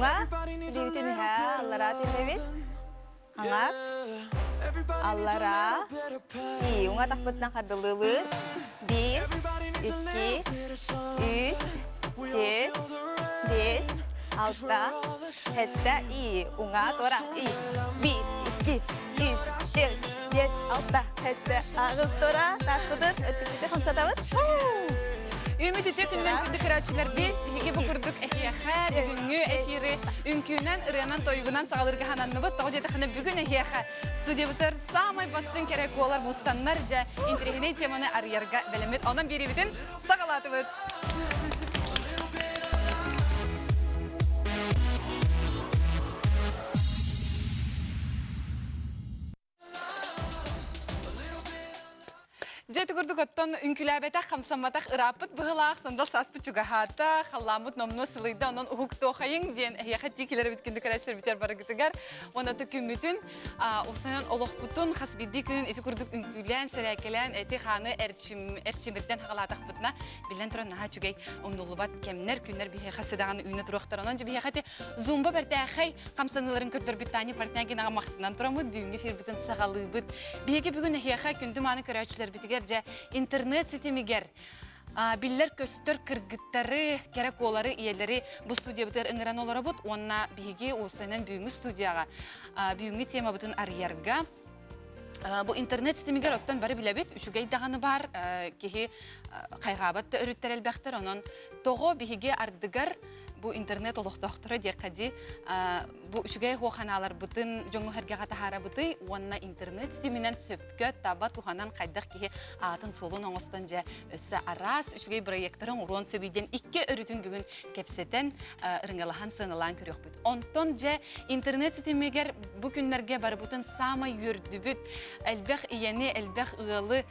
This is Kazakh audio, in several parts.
Уңа дебитин ха аллара тилебит. Хаңа аллара и уңа тахпытнан кардылыбыз. 1 2 3 4 5 6 7 и уңа тора и 1 2 3 4 5 6 7 агыз тора тахпытын өтүктү хамсатабыз. Ümit ediyorlar ki dikkaççılar bir higi bugürdük ehiyaha bugünkü ehiri ünkünen ırınan toygunan sağlarga hananıbı toğu xana bugün ehiyaha stüdyobutar samay bastın kerek olar mustanlarca interihine temanı arayarga belemet ondan biri bitin sağalatıbız. Jeti gördük ottan ünkülabete kamsamatak ırapıt bıhılaq sandal saspı çugahata xallamut nomno sılıydı onun uhuk toğayın diyen ehyaqat dikileri bitkindük araçlar biter baragıtıgar ona da kümmütün o sanan oluqputun xasbiddi günün eti gördük ünkülen serakelen eti xanı erçimirden xalatak bıtna bilen turan naha çugay omdulubat kemner günler bihe xasidağını ünü turuqtar onunca bihe xati zumba bertağay kamsanıların kürdür bitani partiyagin ağa maqtınan turamut büyünge firbitin sağalığı bıt biheki bugün ehyaqa kündüm anı karaçlar bitigar internet sitemiger biller köstür kırgıtları kerek oları iyeleri bu stüdyo biter ıngıran olara bud onna bihigi o senin büyüngü stüdyaga büyüngü tema butun arayarga bu internet sitemiger ottan bari bilebit üçügey dağını var kihi kaygabat da örütter elbektir onun toğu bihigi ardıgar bu internet oluqtoqtara diye bu üçügey hoğanalar butun jongu hergaga tahara buty onna internet siteminden söpkö tabat uhanan qaydaq ki atın solun oңостан össe aras üçügey proyektörün uron söbiden iki örütün bugün kepseten ırıngalahan sınılan körüq büt. Onton internet sitemiger bu günlerge bar butun sama yördübüt elbaq iyeni elbaq ılı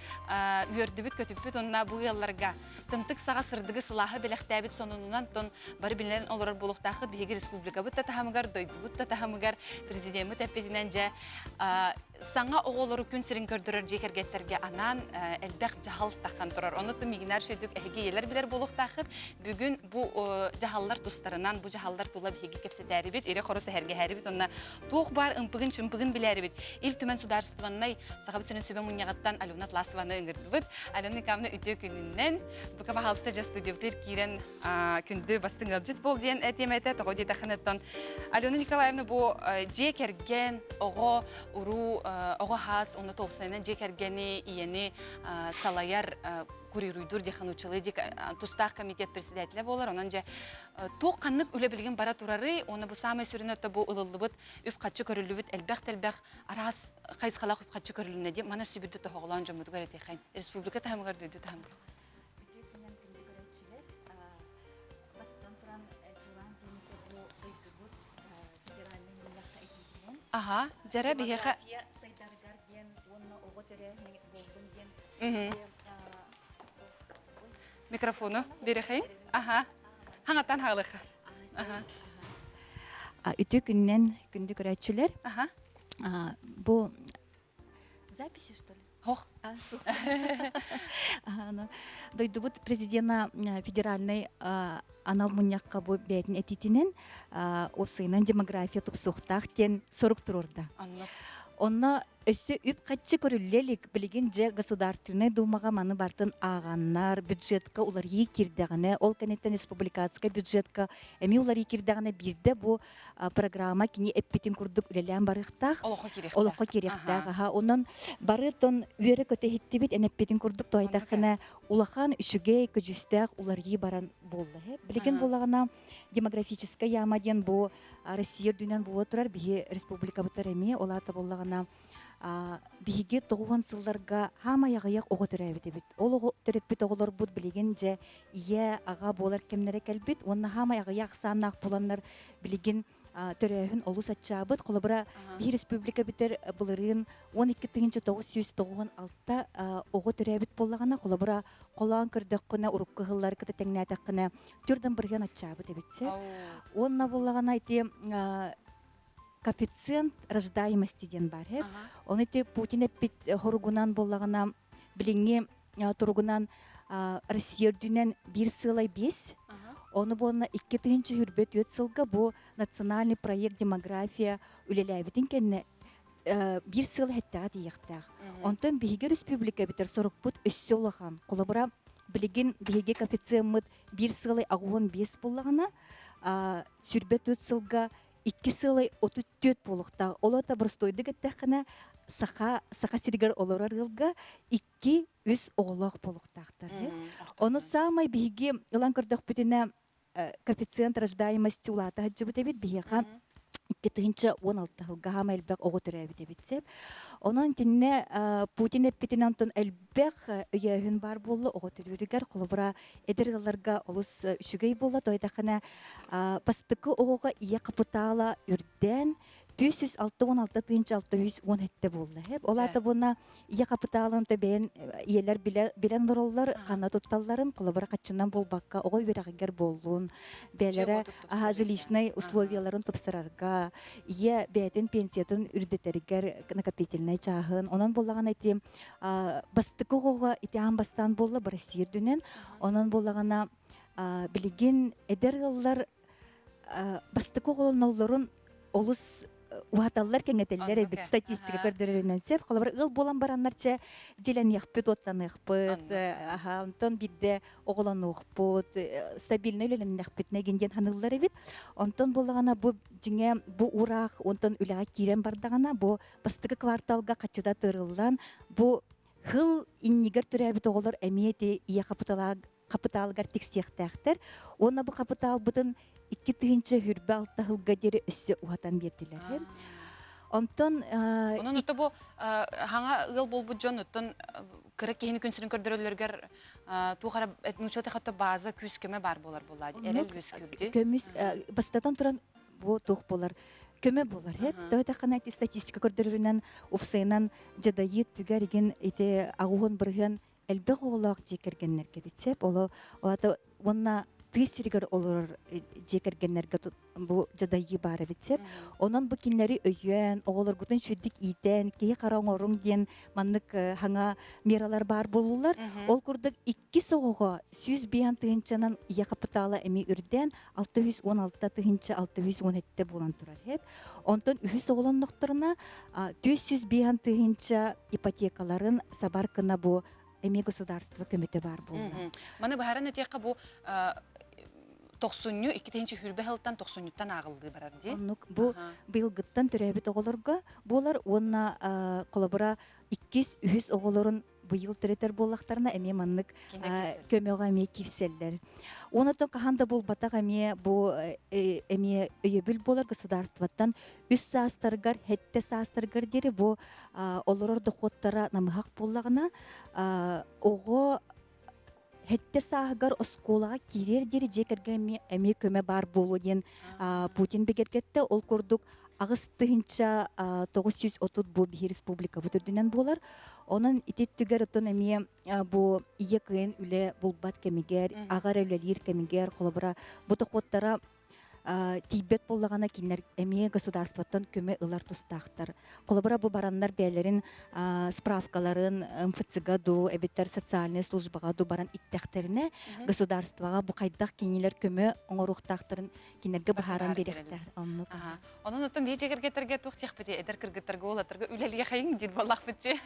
yördübüt kötübüt onna bu yıllarga tımtık sağa sırdığı silahı belektäbit sonundan ton bar bilen olur buluqtaqı bihigi respublika butta tahamıgar doydu butta tahamıgar prezidenti tepedinence sana oğulları gün sirin kördürür jekergetlerge anan elbaq jahal taqan turar onu da miginar şöydük ehge yeler biler buluqtaqı bugün bu jahallar dostlarından bu jahallar tula bihigi kepseteribit ere xorosa herge heribit onna tuq bar ımpıgın çımpıgın bileribit il tümen sudarstvanay saqab senin sübe munyaqattan Aluna Tlasvana ıngırdıbıt Aluna kamna ütü gününden bu kaba halsta stüdyobter kiren kündü bastın abjit bol diyen etemete toğudi taxanattan Aluna Nikolaevna bu jekergen oğo uru oğo has onu toğsanın jekergeni iyeni salayar kuriruydur dexan uçalı dik tustaq komitet presidentli bolar onunca toq qanlık üle bilgen bara turarı onu bu samay sürünü ötü bu ılılıbıt üf qaçı körülübüt elbaq aras qays qalaq üf qaçı körülüne diye mana sübürdü toğulanca mudugar etexayn respublika tahamıgar duydu tahamıgar aha jara biheqa mikrofonu berexey aha hangatan hağlıqa aha ütü günden gündü görəçülər aha bu записи что ли hoq дойдубут президента федеральный анал муньякка бу бетин этитинен осыйнан демография тупсухтах тен сорук турурда. Онна өссө үп каччы көрүллелик билген же государственный думага маны бартын аганнар бюджетка улар кирдегане ол канеттен республикатска бюджетка эми улар кирдегане бирде бу программа кини эппитин курдук үлелен барыктах олоққа керектах онон барытон үере көтехиттибит энеппитин курдук тойдахына улахан үчүгей көжүстах улар баран болду билген болагана демографическая яма ден бу Россия дүнен бу турар бии республика бутар эми олата боллагана биге 90 сылларга хама ягаяк ого төрөбүт. Ол ого төрөпүт оголор бут билген же ие ага болар кемнере келбит. Онна хама ягаяк санак буланнар билген төрөһүн олус ачабыт. Колобра би республика битер булырын 12-996 ого төрөбүт боллагана колобра колан кырдыккына урукка хыллар кыта теңнәтәккына түрдөн бирген ачабыт эбитсе. Онна боллагана айти коэффициент рождаемости ден бар. Он эти Путин эпит хоругунан боллагана билинге тургунан Россия дүнен 1,5 Оны болна 2-нче хүрбет өтсылга бу национальный проект демография үлеләбитин кенне бир сыл хәттәгә тияктак. Онтон биге республика битер сорокпут өссөлган. Колобра билеген биге коэффициент бир сылы агын 5 буллагына сүрбет өтсылга 2 сылы 34 булыкта. Олата простойды геттәкне саха сиргер олорарылга 2 үс оглак булыктактыр. Оны самай биге илан кырдык битене коэффициент рождаемости улата хаҗыбы дебит биге 2-16 жылга һәм әлбәк огы төрәбит битсеп. Онан тинне Путин эппитен антон әлбәк өйәһен бар булды огы төрүгәр колбара эдергәләргә олус үчүгәй булды тойдахына пастыкы огыга ия капитала үрдән 416-617 булды. Олата буна ия капиталын төбән ияләр билән нуроллар кана тотталларын колбара качыннан булбакка огы бирәгәр булдун. Бәләре жилищный условияларын топсырарга, ия бәтен пенсиятын үрдәтәргә накопительный чагын. Онан булган әйтем, бастыкы огыга итән бастан булды Россия дүнен. Онан булгана билеген эдергәлләр бастыкы огылларын олус Уаталлар кеңетелләр бит статистика көрдөрөннән сеп, халбар ыл болан бараннарча җилән яхпыт оттан яхпыт, онтон бидде оглан яхпыт, стабильный лелен яхпыт нәгендән ханыллар бит. Онтон булгана бу җиңә бу урак, онтон үләгә кирен бардагана бу бастыгы кварталга качыда тырылган бу хыл иннигер төрәбит оглар әмияте ия капиталгар тексехтәхтер. Оны бу капитал бутын 2-нче хүрбә 6 жылга дери өссе уатан бердиләр. Онтон Онон бу хаңа ыл болбу жон оттон кырык кеми күнсүрүн көрдөрөлөргөр тугара этнучаты хатта база күскеме бар болар булады. Эрел күскүбди. Көмүс бастатан туран бу тух болар. Көмө болар. Тойта канат статистика көрдөрүнөн упсайнан жадайы түгәрген ите агуын бирген элбек оглак жекергеннерге битсеп, оло ата онна тысыргар олор жекергеннерге бу жадайы бары битсеп, онан бу кинлери өйөн, оголор гутын шүддик итен, кей караңорун ден маннык хаңа мералар бар болулар. Ол курдык 2 согого 100 биян тыгынчанан ия капитала эми үрден 616 тыгынча 617 болан турар хеп. Онтон үһүс оголоннокторуна 400 биян тыгынча ипотекаларын сабаркына бу эми государство көмөтө бар болду. Маны баһаран этекка бу 90-ню 2-нче хүрбе хылтан 90-нюттан агылды барар ди. Бу быйылгыттан төрөбүт оголорго болар онна колобора 200 оголорун быйыл теретер боллактарына эми маннык көмөгө эми кирселлер. Онотон каханда бул батак эми бу эми өйөбүл болар государствоттан үс саастаргар хетте саастаргар дери бу олорор доходтара намыхак боллагына ого хетте саагар осколага кирер дери жекерге эми көмө бар болу ден Путин бегергетте ол курдук агыс тыгынча 930 бу бир республика бүтүрдүнөн болар. Онун итет түгөр отон эми бу ийекен үле булбат кемигер, агар элелир кемигер колобра бу доходтара Тибет боллагана кинер эми государствоттан көмө ылар тустактар. Колобра бу бараннар бәлерин справкаларын МФЦга ду, эбиттер социальный службага ду баран иттехтерине государствага бу кайдак кинилер көмө оңоруктактарын кинерге бахаран беректер. Онун оттон бежегер кетерге тухтяк бити эдер кыргыттарга олатырга үлелге хайын дит боллак бити.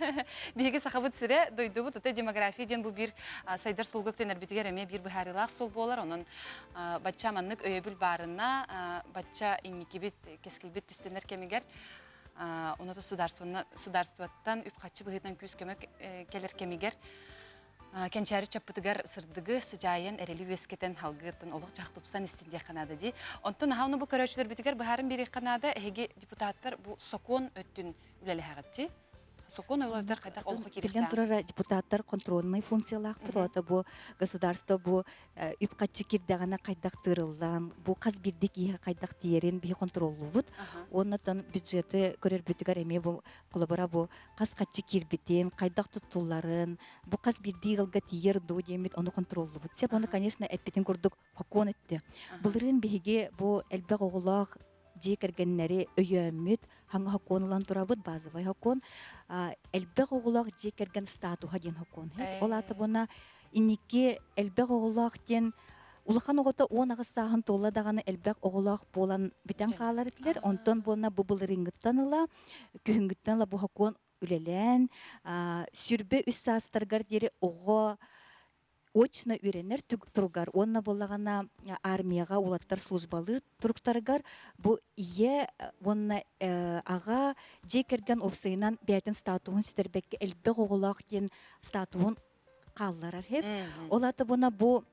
Биге сахабыт сире дойду бу демография ден бу бир сайдар сулгыктен эрбитигер эме бир бахарылак сул болар. Онун бачча маннык өйөбүл барына бачча имикибит кескилбит түстенер кемигер оната сударствоттан үпкачы быгытан күз көмөк келер кемигер кенчари чаппытыгар сырдыгы сыжайын эрели вескетен халгытын олук жактупсан истинде канада ди. Онтон хауну бу көрөчүлөр битигер бахарын бири канада эги депутаттар бу сокон өттүн үлелехагатти. Сокон олардар кайдак олук киректер. Билен турара депутаттар контрольный функциялак булаты бу государство бу үпкачы кирдагана кайдак тырылган, бу каз бирдик ие кайдак тиерин би контроллубут. Оннан бюджеты көрөр бүтүгөр эме бу колобора бу каз качы кирбитин, кайдак туттуларын, бу каз бирдик алга тиер ду демит ону контроллубут. Сеп ону конечно эппитин курдук хокон этти. Булырын биге бу элбек оголак жекергеннери өйөмүт хаңа хоконлан турабыт базовый хокон элбек оголак жекерген статуха ден хокон. Олаты буна иннике элбек оголак ден улахан оғыта 10 ағыз сағын толла дағаны әлбәқ оғылақ болан бітен қалар етілер. Онтон болна бұбылырыңғыттан ыла, күйінгіттан ла бұхакон үлелен, сүрбе үс састыргар дері оғы очно үйренер тұргар. Онна болағана армияға улаттар службалыр тұрқтаргар. Бұ ие онна аға жекерген опсайынан бәйтін статуын сүтербекке әлбәқ оғылақ ден статуын қаллар археп. Олаты бұна бұ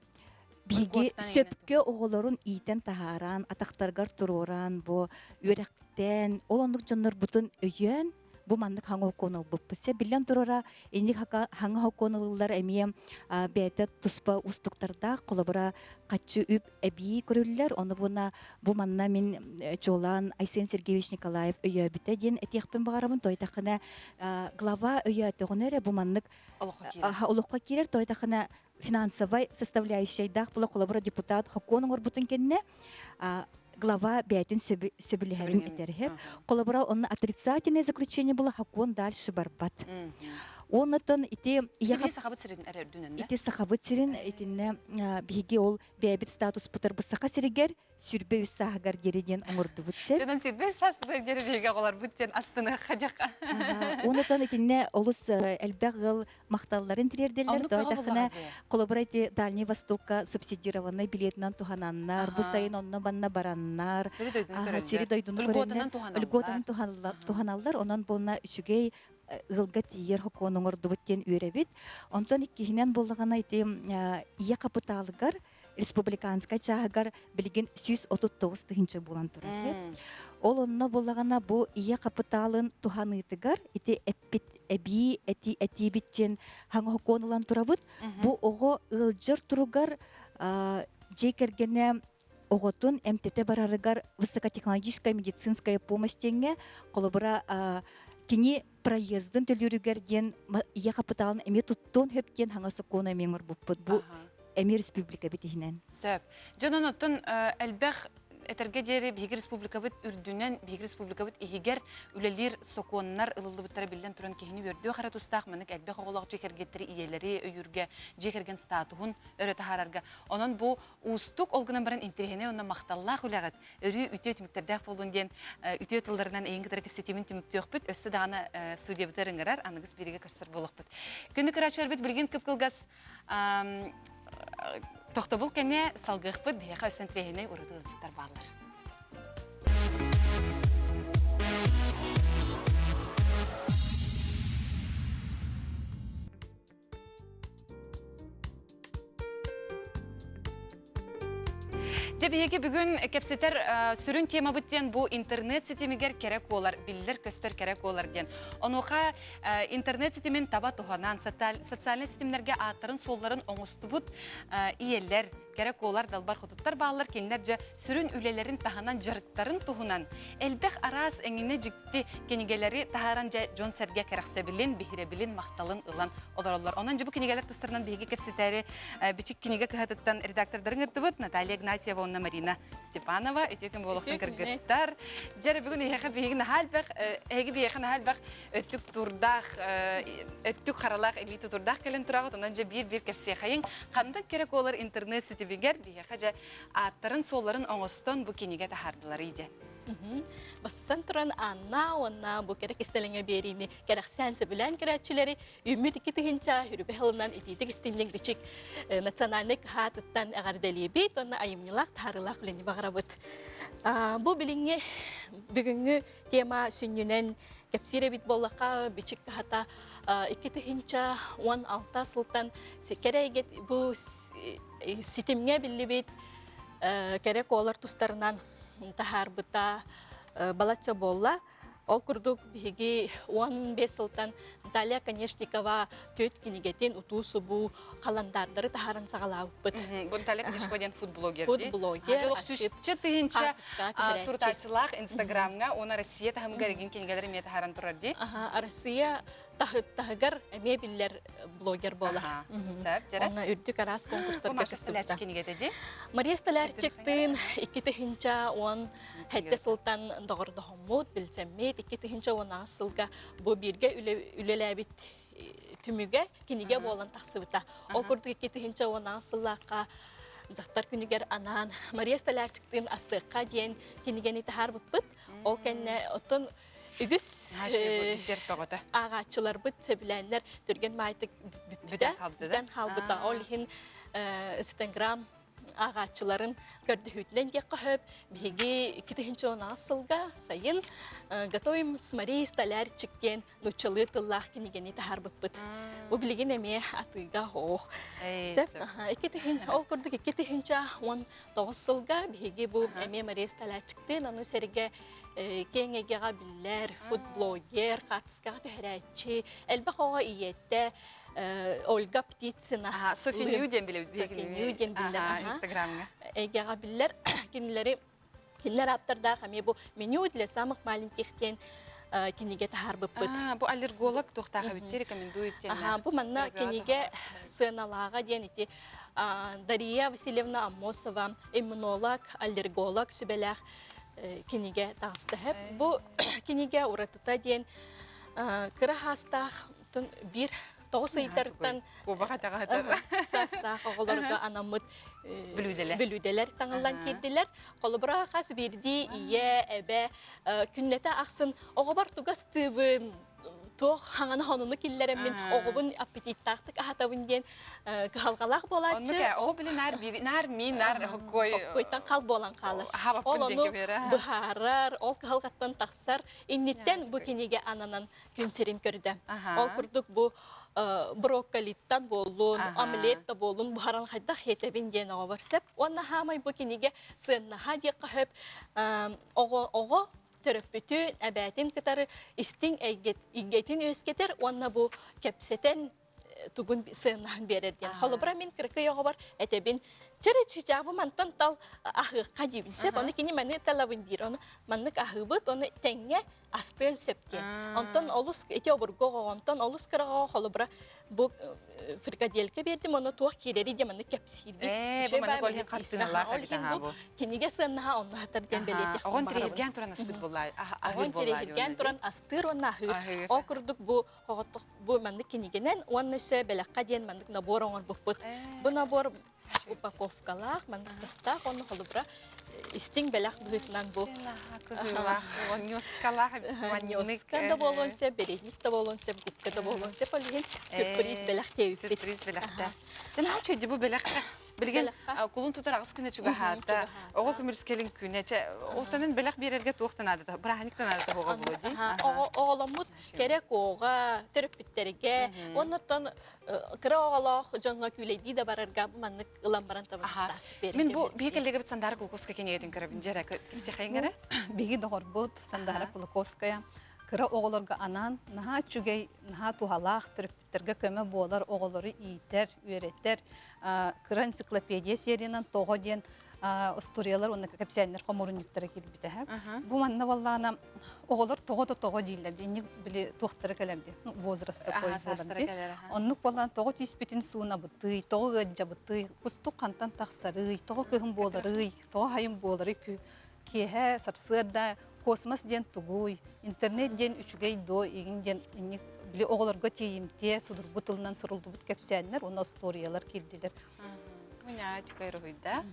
биги сөпкө оголорун иитен тахаран, атактаргар туруран, бу үректен, олондук жаннар бутун өйөн, бу маннык хаңа конул буппусе. Билен турура, эник хаңа конуллар эмием бәйті туспа устуктарда, колобура качы үп әбии көрүллер. Оны буна бу манна мен Чолан Айсен Сергеевич Николаев өйө бүте ден этиякпен бағарабын тойтақына глава өйө төғынере бу маннык олыққа келер тойтақына финансовой составляющей дах была коллабора депутат Хаконуң орбутун кенне глава бәйтін сөбілерін етерхеп. Коллабора онна отрицательное заключение было Хакон дальше барбат. Оннотон ити сахабыт сирин итинне биги ол бәйбит статус путар бусака сиригер сүрбе үссагар дериден оңорду бутсер. Жонон сүрбе үссагар деридеге олар буттен астына хадяка. Оннотон итинне олус элбегыл макталларын тирерделер. Тойтахына коллаборати Дальний Востокка субсидированный билетнан тухананнар, бу сайын онна банна бараннар, сири дойдуну көрөннер, үлготан туханаллар, онон болна үчүгей ылга тиер хоконуң ордубуттен үйребит. Онтон иккихинен боллагана ити ия капиталыгар республиканска чаагар билген 139 тыгынча булан турар. Ол онно боллагана бу ия капиталын туханыйтыгар ити эппит эби эти биттен хаңа хоконулан турабыт. Бу ого ылжыр туругар жекергене оготун МТТ барарыгар высокотехнологическая медицинская помощь тенге колобура кини проездын төлүрүгерден ия капиталын эме туттун хөптен хаңасы кона меңір бұппыт. Бу эме республика битихинен. Сөп. Жонон оттун әлбәқ этерге жери Биги республика бит үрдүнен Биги республика бит игер үлелер соконнар ылылды буттара билден туран кехини өрдү хара тустак мынык әлбәқ оголак жекергеттери иелери өйүргө жекерген статуын өрө тахарарга. Онон бу устук олгунан баран интерехене онна макталлах улагат. Өрү үтө тимиктердә болун ден үтө тылларынан эң китер кепсетимин тимиктөк бит. Өссө дагана студия битериңерар аныгыз бириге кырсыр болук бит. Күнү кырачар бит билген кыпкылгас Тоқтобул кәне салгық бұд бейқа өсін тірейіне ұрыды ұлжыттар бағылыр. Жебеге бүгін кепсетер сүрін тема бүттен бұл интернет сетемегер керек олар, білдер көстер керек олар ден. Онуға интернет сетемен таба тұғанан, социальный сетемлерге аттарын солларын оңысты бұд иелер керек олар далбар құтыттар бағылар кенлер жа сүрін үлелерін тағанан жарықтарын тұғынан. Әлбәқ арас әңіне жүкті кенегелері тағаран жа жон сәрге керақсы білін, бейхіре білін, мақталын ұлан олар. Онан жа бұл кенегелер тұстарынан бейге кепсетәрі бічік кенеге кығатыттан редактордарын ұрды Наталья Игнатьева, онна Марина Степанова, өтекін болуқтың кіргіттар. Жәрі бүгін ехі бейгін әлбәқ өттік тұрдақ, өттік қаралақ, элиті тұрдақ келін тұрағыт, онан жа бір кепсе қайын. Қандық керек олар интернет сетебегер, дейхі жа аттарын соларын оңыстан бұл кенеге тахардылар еді. Бастан туран анна онна бу керек истелеңе берини керек сәнсе белән керәчиләре үмит икитигенчә хүрбе хылынан ититик истинлек бичик национальный хаттан агардали бит онна айымнылак тарылак белән багырабыт. Бу билиңе бүгүнгү тема сүннүнен кепсире бит боллакка бичик хата икитигенчә 16 сылтан секерегет бу ситемгә билли бит керек олар тустарынан тахар бута балача болла. Ол курдук биги 15 сылтан Наталья Конешникова төт кинигетен утусу бу каландардары тахарын сагалап бут. Бу Наталья Конешникова ден футблогер. Футблогер. Жолок сүзче тыгынча суртачылак Инстаграмга, она Россия тахым гареген кенгелер мет тахаран турар ди. Россия тахыгар мебеллер блогер бола. Сәп, жара. Она үрдүк арас конкурстар катышты. Кинигетеди. Мария Столярчиктин 2-нче он хәтте сылтан догорды хоммут билсеммет 2-нче он асылга бу бирге үлеләбит түмүгә киниге болан тахсыбыта. Ол курдук 2-нче он асыллакка жақтар күнігер анан Мария Столярчиктин астыққа дейін кенігені тахар бұтпыт. Ол кәнне отын үгіс ағатчылар бұт сөбіләнлер түрген майтық бүден қалбыта. Ол хин Instagram ағатчыларын көрдіхүтлен де қағып, беге 2-10 асылға сайын готовим с Марией Столярчиктен нучылы тыллах кенегені тахар бұтпыт. Бұл білген әме атыға оқ. Ол көрдік 2-10 асылға беге бұл әме Мария Столярчиктен аны сәрге кеңегеға білер, футблогер, қатысқаға төхірәтші, әлбақ оға иетті, Ольга Птицина. Софи Ньюден білі. Инстаграмға. Әйгеға білер, кенілер аптарда қаме бұл меню для самых маленькихтен кенеге тахар бұппыт. Бұл аллерголог тоқтаға бітте рекомендуеттен. Бұл манна кенеге сыналаға ден еті Дария Васильевна Амосова, иммунолог, аллерголог сүбеләқ кенеге тағыстығып. Бұл кенеге ұратыта ден кірі хастақ бір тоғыз ұйтарттан састақ оғыларға анамыт білуделер таңылдан келділер. Қолыбыра қас берді, ие, әбә, күннеті ақсын оғыбар тұғас тұбын тоқ хаңаны хонуны келлеріммен оғыбын аппетиттақтық ағатабын ден қалғалақ болатшы. Оғы білі нар мен, нар қойтан қал болан қалы. Ол оны бұхарар, ол қалғаттан тақсар. Иннеттен бұл кенеге ананан күнсерін көрді. Ол күрдік бұл брокколиттан болуын, омлетта болуын, бұхаран қайдақ етебін ден оғы барсып. Онна хамай бұл кенеге сыннаға де қағып оғы төрөппүтүн әбәтин кытары истиң игетин өскетер, онна бу кепсетен тугун сыыннан берерден. Холобра мен кіркі оғы бар, әтебін чыры чичабы мантан тал ахыққа дейбінсеп, оны кені мәні талабын бир, оны маннык ахыбыт, оны тәңге аспен сөпкен. Онтан олыс, әте обырғоға, онтан олыс кырыға холобра бу фрикаделке бердім, оны туақ келері де мәні кепсейді. Бұл мәні көлген қартыналар қабитаға бұл. Кенеге сыыннаға оны хатарден белетек. Оғын тірелген тұран астыр болай. Оғын тірелген тұран астыр, оны ахыр. Ол күрдік бұл мәні кенегенен, оны сө бәләққа ден мәнік набор оңыр бұқпыт. Бұл набор упаковкалақ, мәнік қыстақ, оны қолыбыра истиң бәләқ бұғытынан бұл. Ваньоскан да болуын сәп, березник да болуын сәп, губка да болуын сәп, олығын сюрприз бәләқ теуіп бет. Сюрприз бәләқті. Ден ха чөйді бұл бәләқті? Білген құлын тұтар ағыз күні чүгі хатта, оғы көмірскелін күні. Осының бәләқ берерге туқтан адыда, бірахниктан адыда оға бұл дей? Оғаламыд керек оға, түріп біттерге, оннаттан кірі оғалақ жаңға күйлейді де барарға бұл маннық ұламбаран табыныстар. Мен бұл бейкілдегі біт сандары Глукоска кенегетін кірібін жәрі кірсе қайыңғары? Беги доғыр бұд сандары Глукоская. Кыра оғылырға анан, наға чүгей, наға тухалақ, түріптерге көмі болар, оғылыры ийтер, үйреттер. Кыра энциклопедия сериянан тоғы ден историялар, оны кәпсәнлер қомырынниктері келбіті. Бұл манна баллағына оғылыр тоғы дейлер, дейінік білі туқтыры кәлерді, возрасты қой боларды. Оннық баллағына тоғы тиспетін суына бұтый, тоғы ғаджа бұтый, құстық қантан тақсары, тоғы күйін болары, тоғы хайын болары кеге, сарсырда, космос ден тугуй, интернет ден үчүгей до, егін ден біле оғыларға тейімте, судыр бұтылынан сұрылды бұт кәпсәнлер, оны историялар келділер. Уня чүкай рухойда?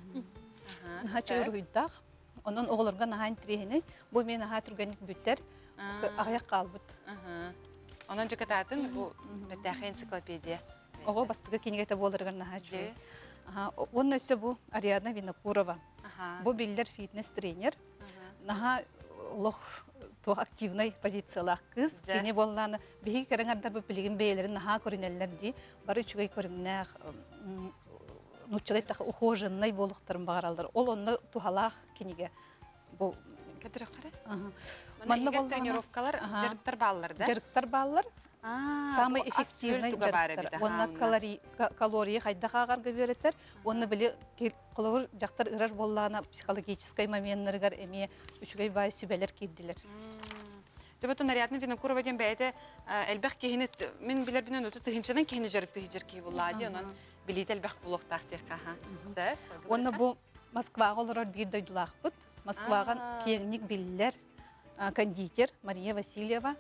Наға чүкай рухойдақ. Онын оғыларға нағайын тірейіні, бұл мен наға түргенік бүттер, ағаяқ қалбыт. Онын жүкататын бұл бәттәқі энциклопедия? Оғы бастығы кенегеті болырғар наға чүкай. Оның өсі бұл Ариадна Винокурова. Бұл білдер фитнес-тренер. Наға лох тух активный позициялах кыз, кене болланы беги кереңардар бу билигин бейлерин наха көрүнеллер ди, бары чугай көрүннәх нучылай тахы ухоженный болуктарын багаралдар. Ол онны тухалах кенеге бу кедер кара. Манна бол тренировкалар жарыктар баллар да? Жарыктар баллар. Самый эффективный жарыктар. Онна калория хайда кагарга беретер. Онны биле колор жактар ырар боллана психологический моменттергер эме үчүгөй бай сүбелер кирдилер. Жабатон Ариадна Винокурова ден бәйді әлбәқ кейінет, мен білер бінен өті тұхыншынан кейіні жарықты хижер болады, онын білейді әлбәқ бұлықтақ дейқа. Оны бұл Москваға олар бір дойдылақ бұд. Москваға кейінік білілер кондитер Мария Васильева.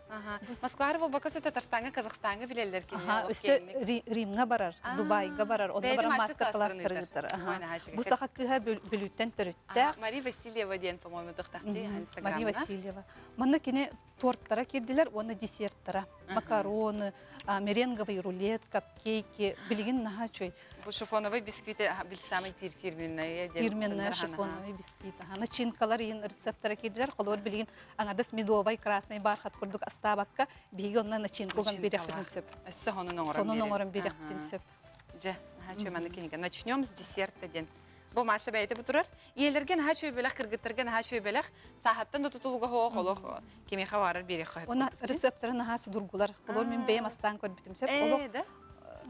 Москвары бұл бақасы Татарстанға, Қазақстанға білелер Ага, өсі Римға барар, Дубайға барар, онда бәйді барар мастер мастер-класстар гитар. класстарын Бұл сақа кыға бүліттен түріттәк. Мария Васильева ден, по-моему, дұқтақты Инстаграмына. Мария Васильева. Мана кене торттара келділер, оны десерттара. Макароны, меренговый рулет, капкейки, білген наға чөй. Бұл шифоновый бисквиті білсамай фирменная. Фирменная шифоновый бисквит. Начинкалар ең рецепттара келділер, қолуар білген аңардас медовай, красный бархат күрдік астабаққа, бейге онна начинкалған беректін сөп. Сонын оңырын беректін сөп. Начнем с десерта ден. Бұл маша бәйті бұтырар. Елерген хачуй бөлік, кіргіттерген хачуй бөлік, сағаттан да тұтылуға қолық кемеға варыр берек қойып. Оны рецепттарын аға судургулар. Қолуар мен бәйім астан көрбітім сөп. Олық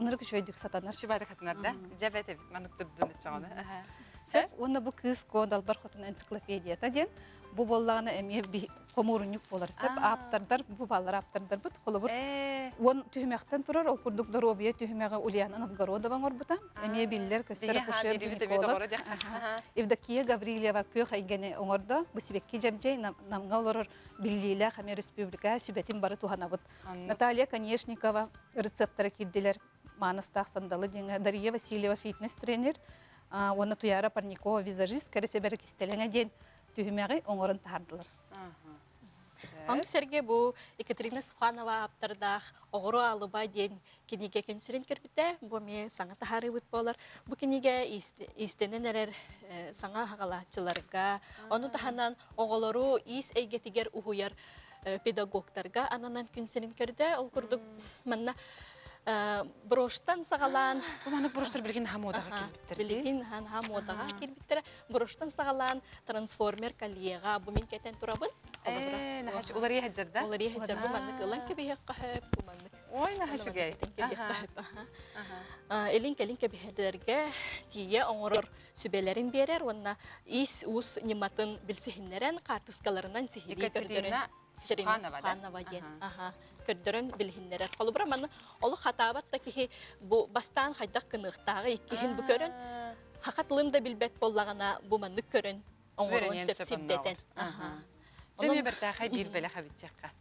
нұрық үшойдік сатанар. Шыбайды қатынар да? Жабәйті манық тұрдың үтчағаны. Оны бұл кыз кодалбар қотын энциклопедията ден. Бұл боллағына әме қомырынық болар сөп. Аптардар, бұл балар аптардар бұд. Қолы бұд. Он түйімектен тұрар, ол күрдік дұробия түйімеға Ульяна Новгородова ғорбыта. Әме білдер көстері құшер гинеколог. Евдокия Гаврилева көк айгені оңырды. Бұл себекке жамжай намға олар білдейлі Хаме Республика сүбетін бары туғана бұд. Наталья Конешникова рецептары келділер. Манастақ сандалы деңі. Дарья Васильева фитнес-тренер. Оны Туяра Парникова визажист. Кәресебері кестеліңе ден түйімеғі оңырын тардылар. Он Сергей бу Екатерина Суханова аптардах оғыру алыба ден кенеге көнсірін көрбіті, бу мен саңа тахары бұт болар. Бу кенеге истенен әрер саңа ғалатчыларға, оны таханан оғылару ис әйгетігер ұғуяр педагогтарға ананан көнсірін көрді. Ол күрдік манна броштан сағалан... Бұманық броштар білген хамодаға келбіттер. Білген хамодаға келбіттер. Броштан сағалан трансформер калиеға бұмен кәтен тұрабын. Олар ехет жерді? Олар ехет жерді. Бұманық ұлан кебеге қағып. Ой, нағашы гей. Элин кебегедерге тие оңырыр сүбелерін берер. Онна ис ұс нематын білсігінлерін қартыскаларынан сихири көрдірін. Суханова ден. Көрдірін білгендерер. Қолы бұра маны олы қатабатта кеге бастан қайдақ кынықтағы еккеген бұ көрін. Хақатылым да білбет боллағана бұ маны көрін. Оңырын сөпсіпдетен. Жеме бір тәқай бір бәлі қабеттеққа.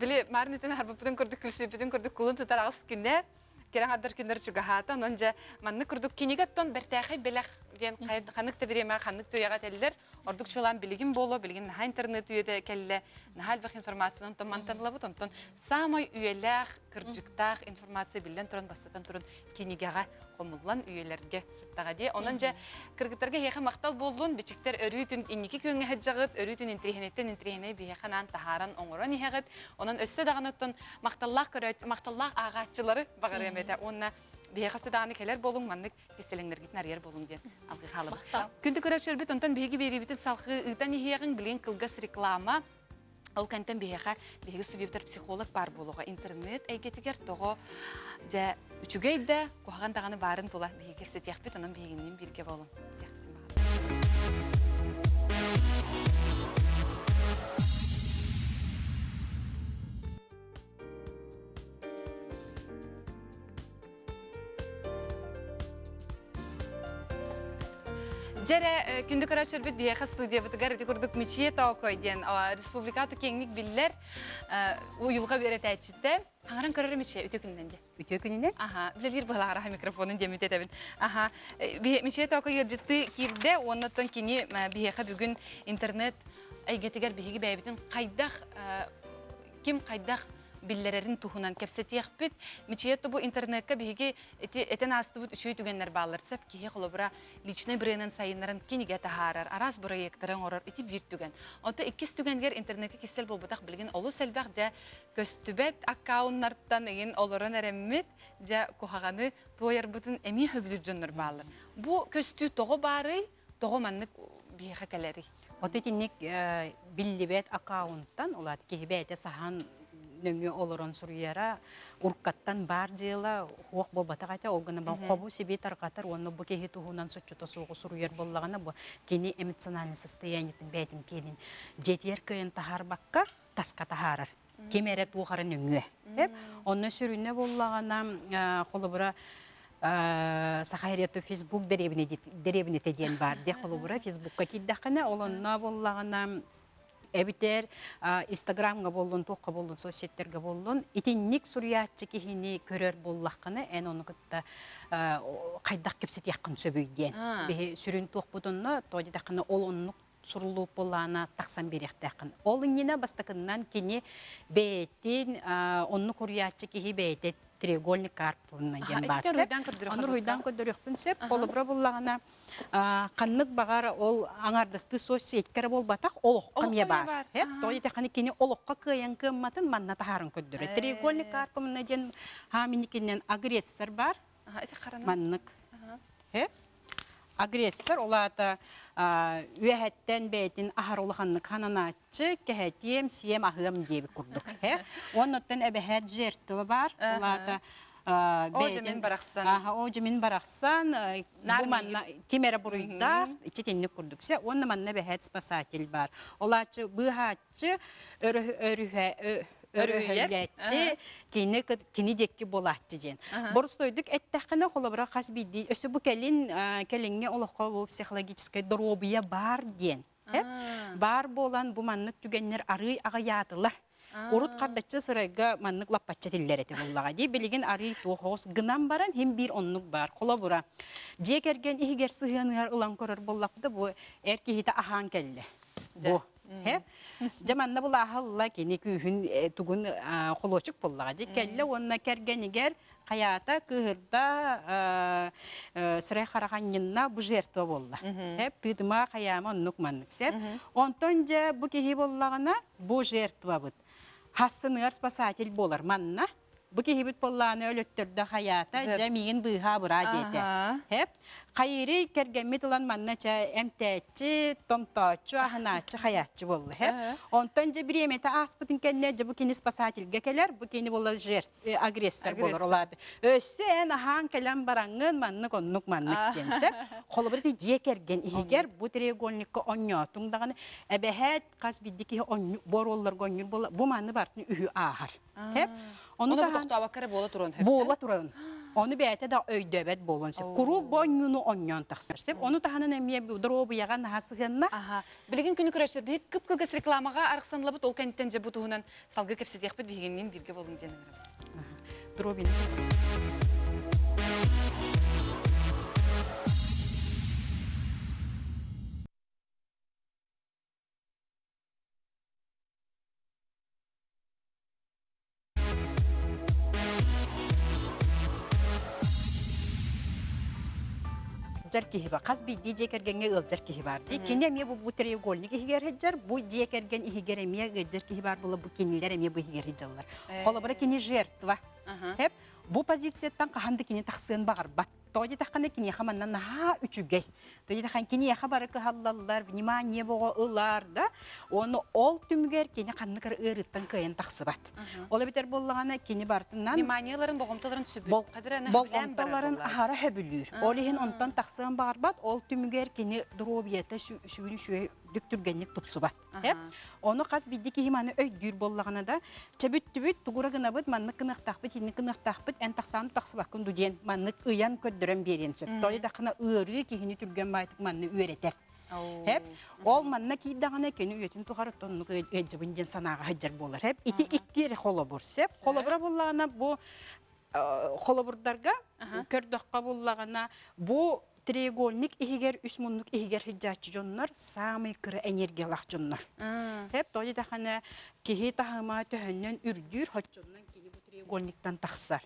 Біле, марынетін арбапыдың көрдік күлсіпідің көрдік күлін тұтар ағыз күнде, керен адыр күндер чугахата, онын жа манны көрдік кенегаттон бір тәқай бәлі қанық та береме, қанық төяға тәлілер, ордық шолан білген болу, білген наға интернет үйеді кәлі, наға әлбақ информацияны мантанылы бұд, онтон самай үйеләқ, кірджіктақ информация білден тұрын бастатан тұрын кенегаға қомылан үйелерге сұттаға де. Онын жа кіргіттерге еқі мақтал болуын, бечіктер өрүйтін инекі көнге әджағыд, өрүйтін интрихенеттен бейеқанан тахаран оңыран ехағыд, онын өсі дағаныттын мақталлақ ағатчылары бағар емеді. Онына бейеқасы дағаны келер болуң, маннық кестеліңдер кетін әрер болуң ден алғы қалым. Күнді көрәшір біт, онтан бейгі бейребетін салқы ұйтан ехеғын білген қылғас реклама. Ол кәнтен бейеға бейгі студиевтер психолог бар болуға. Интернет әйгетігер тоғы жа үчігейді қоған дағаны барын тұла бейгі керсе тек бет, онын бейгінен бірге болуң. Жере күнді көрәшір біт бейеқа студия бұтығар көрдік мече тауқой ден республикаты кеңнік білілер ұйылға берет әйтшітті. Аңыран көрірі мече өте күнінен де? Өте күнінен? Білелер бұғылағыраға микрофонын демет етебін. Мече тауқой ержітті керді, оннаттан кені бейеқа бүгін интернет әйгетігер бейгі бәйбетін қайдақ, кем қайдақ биллерерин тухунан кепсетиях бит мичиетто бу интернетке биги этен асты бут үшөй түгеннер бааларсып кие холобура личный бренден сайыннарын кениге тахарар арас проекттарын орор ити бир түген онта иккис түгенгер интернетке кистел болбутак билген олу селбак жа көстүбет аккаунттан эгин олорон эреммит жа кухаганы тояр бутун эми хөбүлүржөннөр баалар бу көстү того бары того маннык биеха келери отетинник биллибет аккаунттан олат кихибете сахан нөңе олорон суруяра уркаттан бар жыла хуак болбатагата олгана ба хобу себе таркатар онно бу кехи тухунан соччото сугу суруяр боллагана бу кени эмоциональный состояние бетин кенин жетер көен тахар бакка таска тахарар кемере тухары нөңе онно сүрүнө боллагана холобура сахайрету фейсбук деребине теден бар де холобура фейсбукка киддакана олонно боллагана Эбитер Инстаграмга болдун, туққа болдун, соцсеттерге болдун. Итинник сурьятчы кихини көрөр боллаққаны, ән оны күтті қайдақ кепсет яқын сөбүйден. Бе сүрін туқ бұдынны, тоди дақыны ол оннық сурулуп болана тақсан беректақын. Ол иннена бастақыннан кені бәйтін, онны сурьятчы кихи бәйтет треугольник карпуна ген басып. Оны руйдан көдіріқпін сеп, қолыбыра болағына қаннық бағар ол аңардысты соцсеткері бол батақ олыққа ме бар. Той тақаны кені олыққа күйен кымматын манна тахарын көдірі. Треугольник карпуна ген хаминекенен агрессор бар. Маннық. Агрессор олата үйәттен бәйтін ахарулығанны қананатчы кәхәтем сием ахығым дейбі күрдік. Оннаттан әбәхәт жертуы бар. Олата о жемін барақсан бұл манна кемері бұруйда четенлік күрдіксе, онны манна бәхәт спасатель бар. Олатчы бұғатчы өрөһөлләтче кини декки болатты ден. Борстойдук әттәқіне қолабыра қас бейді. Өсі бұ кәліңе олыққа бұл психологическай дробия бар ден. Бар болан бұл маннық түгенлер ары ағаятылар. Урут қардатчы сырайға маннық лаппатча тілдер әті болаға дей. Білеген ары туғыз гынан баран, хем бір оннық бар. Қолабыра. Жек әрген ихігер сығанығар ұлан көрір болақды бұл әркехеті ахан кәлі. Бұл. Жаманна бұл ағылла кені күйін түгін қолочық болаға дей. Кәлі онына кәргенігер қаята күйірда сырай қарағанынна бұл жертуа болла. Тыдыма қаяма оннық маннық сәп. Онтон жа бұл кехи болағына бұл жертуа бұд. Хассынығар спасатель болар манна. Бұл кехи бұд болағына өліттірді қаята жамиғын бұйға бұра деді. Қайыры кәргәмет ұлан маннача әмтәтчі, томтачы, ахынатчы, хаятчы болды. Онтан жа бір еметі аспытын кәнне жа бұл кені спасательге келер, бұл кені болар агрессор болар олады. Өсі ән ахан кәлем бараңын маннық оннық маннық денсі. Қолы бірді жекерген егер бұл треугольникқа оньотыңдағаны әбәхәт қас биддікі бор оларға оньыр болар. Бұл манны бартын үйі ағар. Оны тоқтауа кәрі бола тұрын? Бола тұрын. Onu bəyətə də öyдөbət bolunsa. Kuru boynunu onyan taxsırsıb. Onu tahanın əmiyə drobu yağan hasığınna. Білген күні күрәшір, бір күп-күгіс рекламаға арықсанлабыт ол кәнттен жа бұтуғынан салғы кепсіз яқпыт бігеннен бірге болын деніңірім. Дробин. Кихиба қаз бидді жекергенге ылжар кихибар. Кені әме бұл треугольник ихигер хеджар, бұл жекерген ихигер әме ылжар кихибар бұл кенілер әме бұл ихигер хеджалар. Қолы бұра кені жертва. Бұл позицияттан қағанды кені тақсығын бағар бат. Тоди таққаны кені яқаманнан наға үчүгей. Тоди таққан кені яқа бары кығаллалар, внимание бұға ұлар да, оны ол түмгер кені қаннықыр ұрыттан күйен тақсы бат. Олы бітер болғаны кені бартынан... Вниманияларын боғымталарын сөбір. Боғымталарын ағара хөбілір. Олығын онтан тақсығын бағар бат, ол түмгер кені дробиеті сүйін шүйе дүктүргенлік тұпсы бат. Оны қаз бидді кейіманы өйдүр болғаны да, чәбіт-түбіт, тұғыра ғына бұд, маннық қынықтақпыт, ені қынықтақпыт, ән тақсаны тақсы бақын дүден, маннық ұян көддірін берен сөп. Той дақына ұйыры кейіні түрген байтық манны үйретер. Ол манна кейдағына кені үйетін тұғары тонны өйдібінден санаға хаджар болар. Ити иккері қолабыр сөп. Қолабыра болғана бұл қолабырдарға, көрдіққа болғана бұл треугольник ихигер үсмунлук ихигер хиджачы жоннар самый кыры энергиялах жоннар. Тоди тахана кихи тахама төхөннөн үрдүр хотчоннан кини бу треугольниктан тахсар.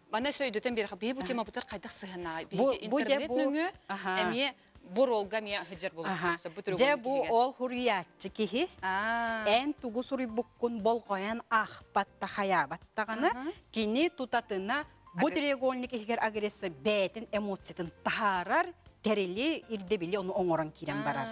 Мана сөйдөтен бері бей бу тема бутар қайдақ сығына. Интернет нөңі әме бұр олға мия хиджар болу. Же бу ол хуриятчы кихи ән тугу сури буккун болғоян ахпатта хаябаттағаны кини тутатына bu треугольник егер агрессия бәтін эмоциятын тахарар терели ирдебили onu оңоран кирен барар.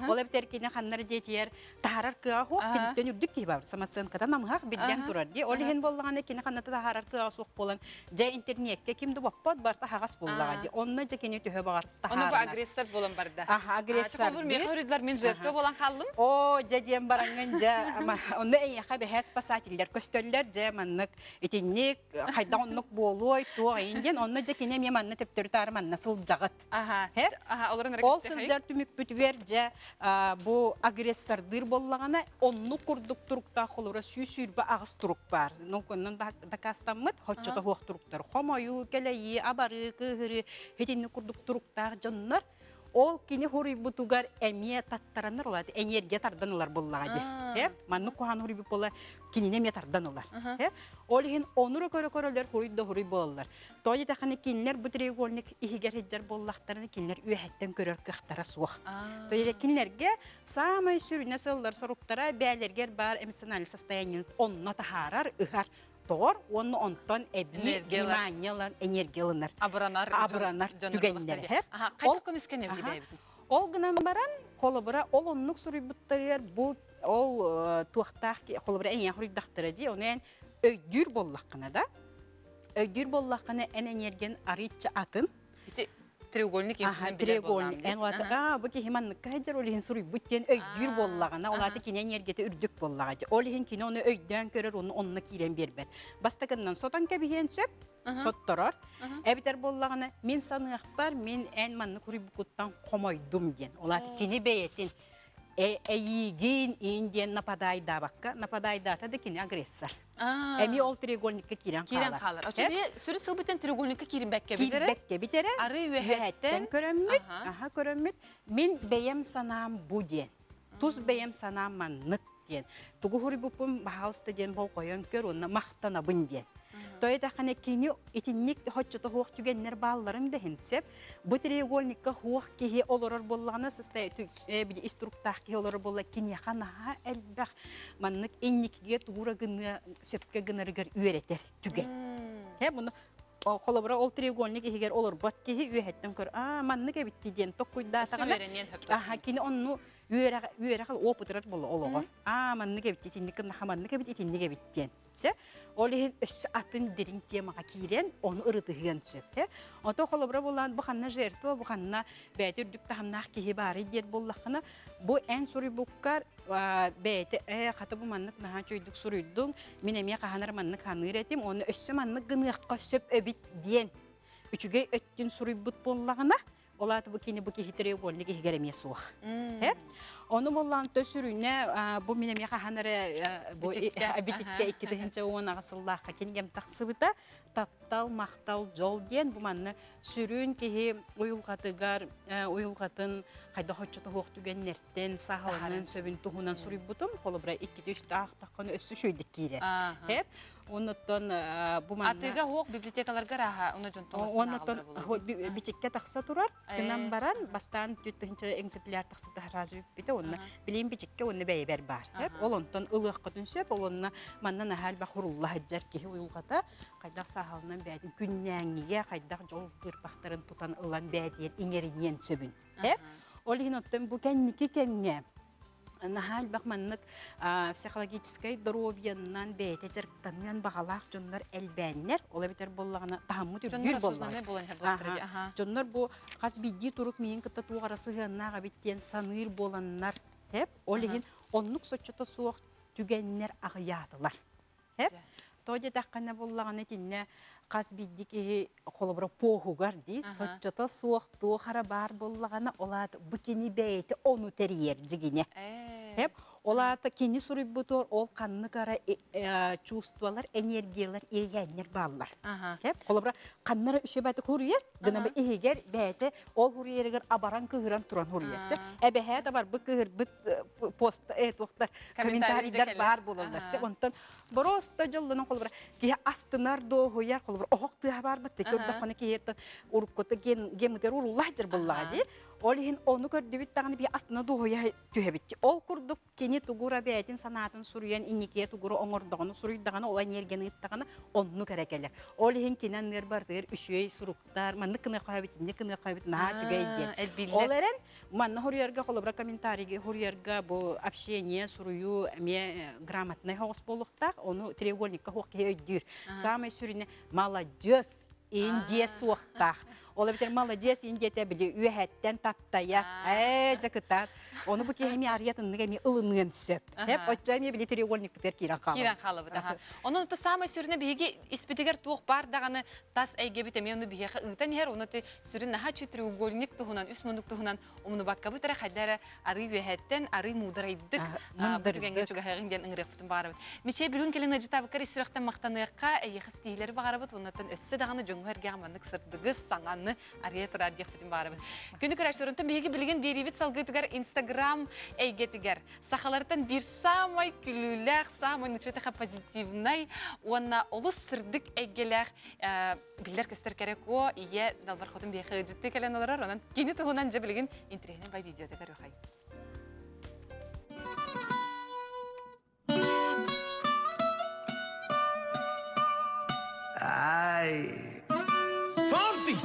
Ола битер кини ханнар детер тахарар кыаху килиттен үрдүк ки бар. Самоценкада намгах билден турар ди. Олеген боллаганы кини ханната тахарар кыаху болан. Же интернетке кимди баппат бар тахагас боллага ди. Онна же кини төһө багар тахар. Оны бу агрессор болан барда. Агрессор. Чакабыр мехоридler мен жертва болан халым. О, же дем баранган же ама онда эйха бехет спасательлер көстөллер же маннык этинник кайда оннук болой туа инден онна же кини меманны тептөр тар манна сыл жагат. Хеп? Оларын Ол сылжар түміп бүтігер жа бұ агрессордыр боллағана онны күрдік тұрықта қолыра сүй-сүйірбі ағыз тұрық бар. Нұнкөннің дакастанмыд, хоччата хуақ тұрықтар. Хомайу, кәлейі, абары, күйірі, хетенні күрдік тұрықтағы жоннар. Ол кені хурий бутугар әмие таттараныр олады, энергия тарданылар боллағады. Манны кухан хурий бола кеніне ме тарданылар. Ол ехін оныры көрі-көрілер хурийді хурий болалар. Той етақаны кенілер бұтырегольник ихигер хеджар боллақтарыны кенілер үйәттен көрер кіқтара суық. Той ете кенілерге самай сүріне сылдар соруқтара бәлергер бар эмоциональный состояние онна тахарар, ыхар. Тор, оны онтон әбі, вниманиялар, энергияланар. Абыранар түгенлер. Қайта көмескен әбі бәйбізін? Ол гынан баран, қолыбыра, ол оннық сұрый бұттарыр, ол туақтақ, қолыбыра әне құрыйдақтыры де, оны ән өйдүр боллаққына да. Өйдүр боллаққына ән энерген аритчы атын. Треугольник треугольник. Эн олаты, бұ кехиманнық қайдар олығын сұрый бұттен өйдүр боллағына, олаты кене энергеті үрдік боллағады. Олығын кене оны өйден көрір, оны кирен бербәр. Бастағынан сотан кәбіген сөп, соттырар. Әбітер боллағына, мен санық бар, мен ән манны көрі бұқыттан қомайдым ден. Олаты кене бәйетін әйеген инден нападайда баққа, нападайда атады кене агрессор. Әме ол треугольникке кирен қалар. Очебе сүрет сылбытен треугольникке кирен бәкке бітері? Кирен бәкке бітері. Ары үйәттен көрөммет. Мен бәйем санам бұ ден. Тұз бәйем санам маннық ден. Тұғы хұры бұпым бағалысты ден бол қойын көр, оны мақтана бұн ден. Тойда қане кені етіннік хотчыты хуақ түгеннер балларын да хенсеп, бұ треугольникка хуақ кеге олырыр болағына сыстай инструктақ кеге олырыр болға кені қанаға әлбәқ маннық еннікге тұғыра гыны сөпке гынырығыр үйеретер түген. Бұны қолыбыра ол треугольник егер олыр бат кеге үйеттен көр, маннық әбітті ден тоқ құйда атағына. Кені оны үйерақыл опытырар болы олығы. Маннық әбітті, етіннік нақаманнық әбітті, етіннік әбіттен. Ол ехін өсі атын дерін темаға кейрен, оны ұрытығын сөп. Онта қолыбыра болған бұқанна жертва, бұқанна бәйті үрдікті хамнақ кейі бары дер боллақына, бұл ән сұрый бұққар бәйті қаты бұл маннық наға чөйдік сұрыйдың, мен әме қағанар маннық қаныр әтім, оны өсі маннық ғыныққа сөп өбіт ден. Үчіге өттін сұрый бұт боллағына, олаты бұл кені бұл кейі треугольник егереме суық. Onu bollan tösürüne bu mineme qahanara bu bitikka ikkidince ona qasıllaqqa kengem taqsıbıta taptal maqtal jol den bu manna sürün ki uyulqatıgar uyulqatın qayda hoççata hoq tügennerten sahalının söbün tuhunan sürüp butum qolubra 2-3 taq taqını össü şöydik kire. Hep ondan bu manna Atıga hoq bibliotekalarga raha ona jontoğuz. Ondan bitikka taqsa turar. Kınan baran bastan tütünce egzemplar taqsa razı bite onu bileyim biçikke onu beyber bar. Hep olondan ılıqqa dünsep olonna mannan ahal baxurullah hajjar ki uyulqata qaydaq sahalından bədin günnəңiyə qaydaq jol qırpaqların tutan ılan bədiyen ingerinen söbün. Hep olihin ottan bu kenniki kenge Nahal bakmanlık psikologической здоровьянан бәйте жарықтанған бағалақ жонлар әлбәнлер, ола бетер боллағына тағымы түрдер боллағын. Жонлар бұл қаз бидді тұрып мейін күтті туғарасы ғаннаға беттен саныр боланлар. Олеген онлық сочыты суық түгенлер ағыядылар. Тоде таққана боллағын етінне қаз бидді қолыбыра поғуғар дей, сочыты суық туғара бар боллағына олады бүкені бәйте оны тәрiyер жігіне. Hep olata kendi sorup butor ol kanlı kara çuvstvalar energiyalar eğenler bağlar. Hep kolabra kanlara işe batı huriyer gına be eğer bete ol huriyerger abaran kıhıran turan huriyerse ebe hada var bu kıhır bu post vaktar komentarlar var bulanlarsa ondan brosta jallının kolabra ki astınar do huyar kolabra ohok tı var batte kördü konu ki yet urkota gemuter urulahdır bulladı. Olihin onu gördübüt tağını bir aslında doğuya tühebitti. Ol kurduk keni tugura beytin sanatın suruyan innikiye tugura oңордоғаны suruydağını ola nergeni ittağını onu kerekeler. Olihin kenenler bardır, üşüy suruktar, manı kını kıyabit, naha tügeyden. Olaren, manı huriyarga kolabra komentarigi, huriyarga bu общение suruyu me gramatnay hoğus boluqtaq, onu треугольникка hoğuk öydür. Samay sürüne, молодец, Indiye suuqtaq. Ола битер молодец индете били үһәттен таптая. Жакытат. Оны бу кеми арыятынны кеми ылынын сөп. Хеп отчами били треугольник битер кирен калып. Кирен қалыбы да. Onun da самый sürüne bihe ispitiger tuğ бар даганы тас әйге битеме onu bihe ытан her onu te sürün наха треугольник туһунан үс мундук туһунан умны бакка битер хадара ары үһәттен ары мудрайдык. Бутугенге чуга хәгинден иңрефтен барып. Миче билүн келен ажыта бакар исрахтан мактаныкка әйе хистилер барып оннан өссө даганы жоңгәргә мандык сырдыгы саңанны ария турар диктен барып. Күнү көрәшөрөнтен биге билген берибит салгытыгар Instagram әйгетигер. Сахалардан bir самай күлүләр, самай ничете позитивный, онна олус сырдык әйгеләр билер көстер керек о, ие далбар хотын бихе житте келен олар, онан кини туһунан же билген интернет бай видеода көрөхай. Ay, Fonsi,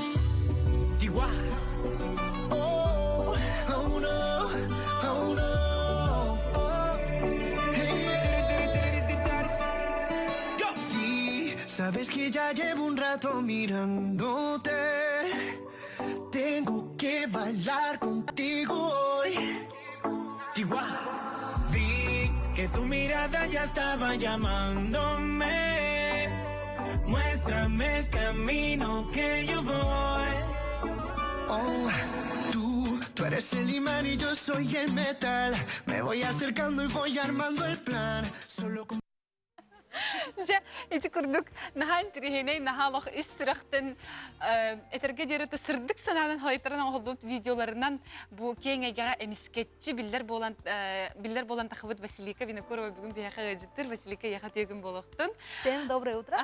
Chihuahua. Oh, oh no, oh no. Oh. Yo. Sí, sabes que ya llevo un rato mirándote. Tengo que bailar contigo hoy. Chihuahua. Vi que tu mirada ya estaba llamándome. Muéstrame el camino que yo voy. Oh, tú eres el imán y yo soy el metal. Me voy acercando y voy armando el plan. Solo con... Ja, iti kurduk nahan trihine nahalох istirахтен этерге дерете сырдык сананын хайтырын олдут видеоларынан бу кеңеге эмискетчи биллер болан тахыбыт Василика Винокурова бүгүн бияха життер Василика яха тегин болохтун. Всем доброе утро.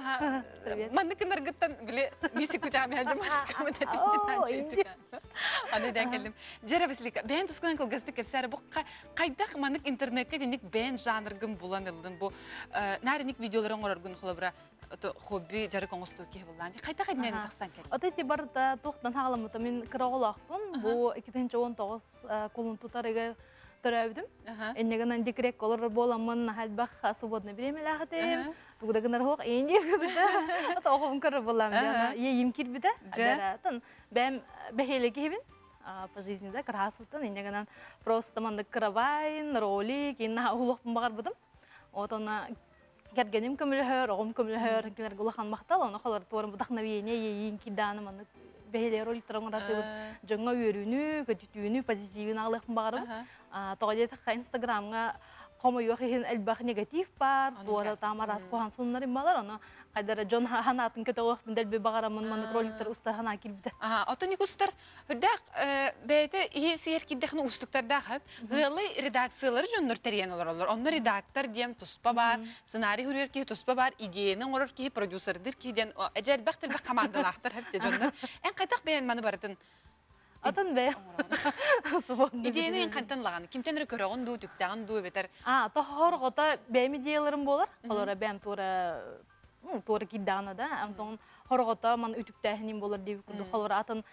Привет. Мандык наргыттан биле миси кутами хажам Аны да келдим. Жера Василика, бен тускан кылгызды кепсәре бу кайдах мандык интернетке деник бен жанргын буланылдын бу нарыник видеоларын ороргун холобра хобби жары коңосту ке буллан. Кайта кайдын таксан кел. Отети барда тоқтан хагаламыта мен кыраголакпын. Бу 2019 кулун тутарыга төрөбүдүм. Эннегенен декрет колор боламын халбах свободный время лахатем. Тугдагынар хок энди биде. Ата окум кыр болам жана. Емкир биде. Адатан бем бехелеги хебин. По жизни да красотан эннегенен просто мандык кырабайн ролик инна улукпун багар будум. Отона Гергеним көмөлөөр, огом көмөлөөр, килер гулахан мактал, аны халар туурун вдохновение ийин киданы маны бехелер роликтерин ратып, жаңа үйрөнүү, көтүтүүнү, позитивин алык багарып, тогодет Инстаграмга комо йохин элбах негатив бар, туара тамарас кохан суннары балар, аны кайдара жон ханатын көтөгөк билдер багарамын маны роликтер устар хана килбиде. Отоник устар хөдәк бәйте иһер кидәхне устуктарда хәп, гылы редакциялары жоннор терен олар. Оннор редактор дем туспа бар, сценарий хүрер ки туспа бар, идеяны орыр ки продюсердер ки ден әҗәл бәхтел бә командалахтар хәп жоннор. Эн кайтак бәян маны бардын. Атын бе. Идеяны кантан лаган. Кимтенер көрөгөн ду, түктәгән ду бетер. Тохор гота бәм идеяларым болар. Алар бәм тура кидданы да. Антон хоргота ман үтүктәһинин болар дип күрдү. Халар атын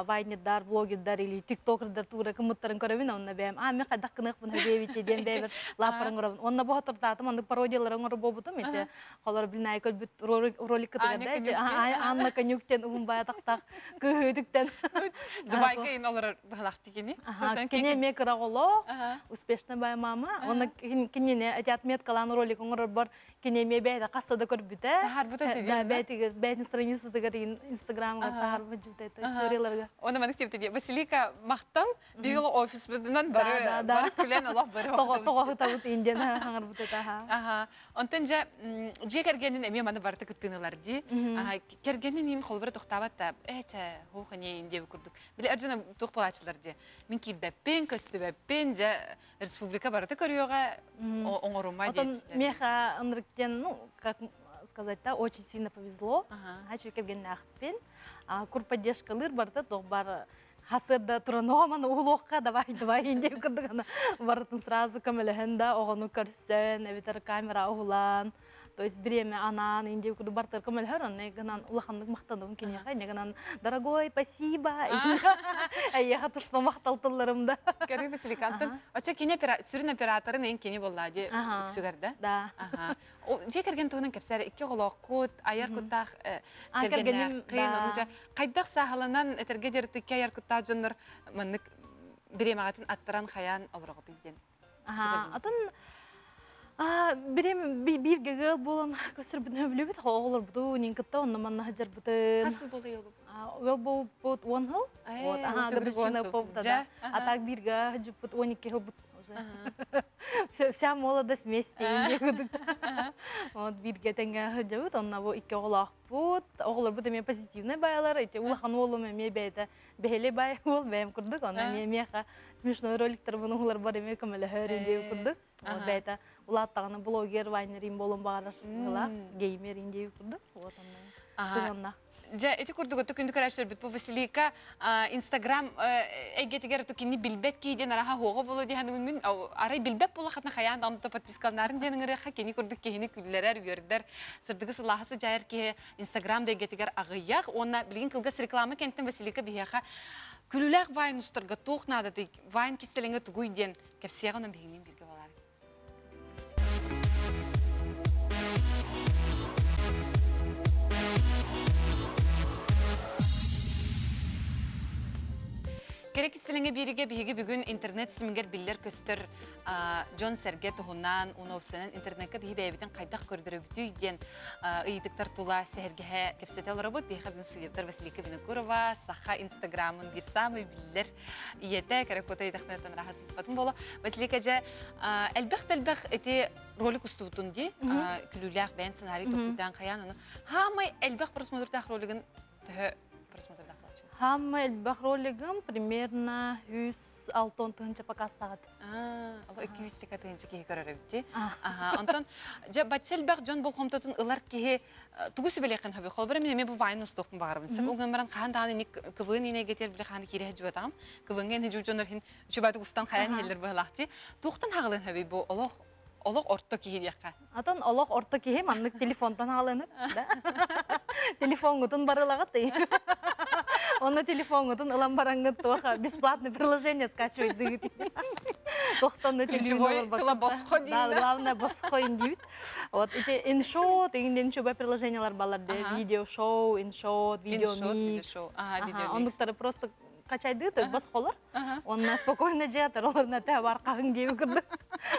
вайнедар, блогердар или тиктокердар тура кымыттарын көрөбүн. Онна бәм мен кадак кынык буны дебите ден бәбер лапарын көрөбүн. Онна бу хатыртатым аны пародияларын көрөп болбутум. Эте халар билнай көлбүт ролик кытыганда. Анна конюктен умбай тактак көтүктен. Дубайга ин алар бахлак дигени. Кине мекра голо. Успешно бай мама. Онна кинене отметкалан ролик оңор бар. Кине мебеда кастада көрбүтө. Да, бәтиге страницасыгар Инстаграмга тарбы жүтөт историяларга. Оны мен кептеди. Василика мактам бигыл офис биден бары күлен Аллах бары. Тога табыт инден хаңар бутета. Онтан же кергенин эме маны барты кыткыналар ди. Кергенин ин холбары токтабатта хохане инде күрдүк. Биле аржана токпалачылар ди. Мен кибеппен көстүбеппен же республика барты көрүгө оңорумай ди. Меха анрыктен, как сказать, да, очень сильно повезло. Хачу кергеннахпен. Курподдержкалыр барты бар хасырда тураноман улокка давай инде көрдүк ана бартын сразу камелехенда огону көрсөн, эбитер камера улан. То есть время анан инде куду бартар көмөлөр, онне гынан улахандык мактандым кинеха, гынан дорогой, спасибо. Я турспа макталтыларымда. Кәрі Василикантын. Оча кене сүрін операторын ең кене болады үксігерді? Да. Же керген туғынан кәпсәрі, екі қолақ құт, аяр құттақ кергенім, қиын, да. онуға қайдақ сағылынан әтерге дерттікке аяр құттақ жоныр мұнық біремағатын аттыран қаян олырғы білген. Атын bir gege bolan kösür bin öbülü bit olur bu nin kıtta onun manna hajar butun. Қасыл болы ел бұл? Well bu but one hill. Вот ага габришина попта да. А так bir га hajı but 12 hill but. Вся молодость вместе. Вот bir ге тенге hajı but onna bu iki oğlak but. Oğlar bu da позитивный байлар. Эти улахан олу ме бейте. Бехеле бай ол бем курдук. Onna меха смешной роликтер bunu улар бар ме камеле хөрүндө курдук. Вот бейте. Улаттаганы блогер, вайнерин болон багар гыла, геймер инде курдук. Вот онна. Жа, эти курдук оту күндү караштыр бит. Бу Василика Инстаграм эгетигер тукини билбет кейден араха хого болу дигән мин арай билбет була хатна хаян анда подпискаларын дененгере хакени курдук кени күлләрәр йөрдәр. Сырдыгы сылахысы жайыр ки Инстаграм дегетигер агыяк, онна билген кылгас реклама кенттен Василика бияха күлүләк вайн устырга тохнада ди вайн кистеленге тугуйден кепсиягынан бигенин билге балар. Керек istелеңе бириге биге бүгүн интернет симингер биллер көстөр Джон Серге туһунан уновсенен интернетке биһи бәйбитен кайдак көрдөрө бүтүйден ыйдыктар тула сәргеһе кепсетел робот биһи бүгүн Светлана Василика Винокурова саха Инстаграмын бир самый биллер иете керек фото идехнетен рахасыз фатын боло Василика же элбэх эти ролик устутун ди күлүләк бен сценарий токудан каян аны хамай элбэх просмотрдах ролигин просмотрдах Хамма элбэх ролигим примерно 106 покастагат. Ала 200 чекатынча ки көрөр битти. Антон же бачелбэх жон болхомтотун ылар ки тугусы белекен хаби холбар мен бу вайнус токун багарбын. Сеп уган баран каандааны ник квын ине гетер биле ханы кире жубатам. Квынген жужонор хин чубаты устан каян хеллер бахлахти. Туктан хаглын хаби бу олох орто ки хидякка. Атын олох орто ки хем аннык телефондан алынып, да. Телефонгутун барылагат. Он на телефонгутун ылам барангыт тоха бесплатное приложение скачивать дыгыт. Тохтан на телефон бар. Да, главное босхо индивид. Вот эти иншот, инден чуба приложениялар балар де, видео-шоу, иншот, видео-микс. Ондуктары просто качайды, то босхолар. Он на спокойно жатыр, олар на те бар кагың деп кырды.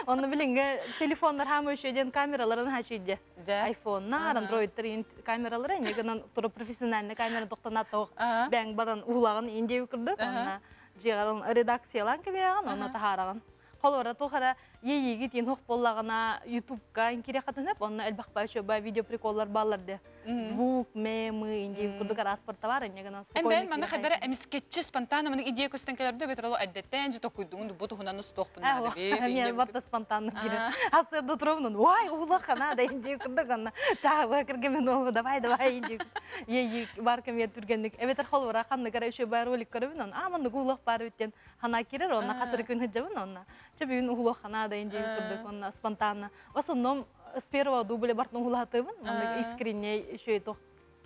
Оны билинге телефондар хамы өшөден камераларын хачыйды. iPhone-нар, Android-тер камералары, негенен тура профессиональный камера токтонат бәң баран улагын инде кырды. Оны жыгарын редакциялан кебеган, оны тахараган. Холора тухара ейгит ен хок боллагана YouTube-ка инкире хатынып, оны элбах байчо ба видео приколлар балларды. Звук, мемы, инде курдук распорта бар, негенен спокойно. Эм мен хадара эмискетчи спонтанно мен идея көстөнкелерде бетроло аддеттен же токуйдуң бу тухунан стокпун да бе. Мен барта спонтанно кире. Асырды туруmun, "Вай, улахана да инде курдугана." Чага кирге мен ол давай инде. Ей бар кем ятургендик. Эбетер холора ханны кара өшө бар ролик көрүбүн, аманды улах бар үттен хана кирер, онна касыр күн хыжабын, онна. Чебин улахана да инде курдук, онна спонтанно. В основном с первого дубля бартын улатыбын, онда искренне еще это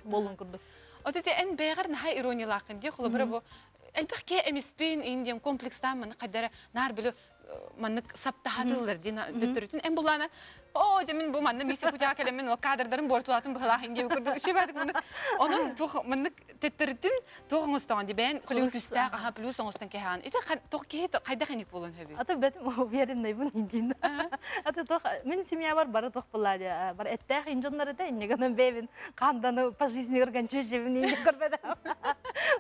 болун курдук. Вот эти эн бегар нахай ирония лакын ди холобра бу элбахке эмиспин индиям комплекстан мен кадара нар биле маннык саптахадылар дина дөттөрүтүн эн булана о жамин бу манны мисе кутя келемен о кадрдарын бортулатын быхлах инде курдук шибадык мен онун тух маннык теттеритин тугмустан ди бен плюста ага плюс оңостан кехан ите тух ке кайда ханик болон хөбү ата бетим уверенный бун индин ата тух мен семья бар тух булады бар эттех инжоннары да иннегенен бебин канданы по жизни өргөн чөжебин инде көрбөдө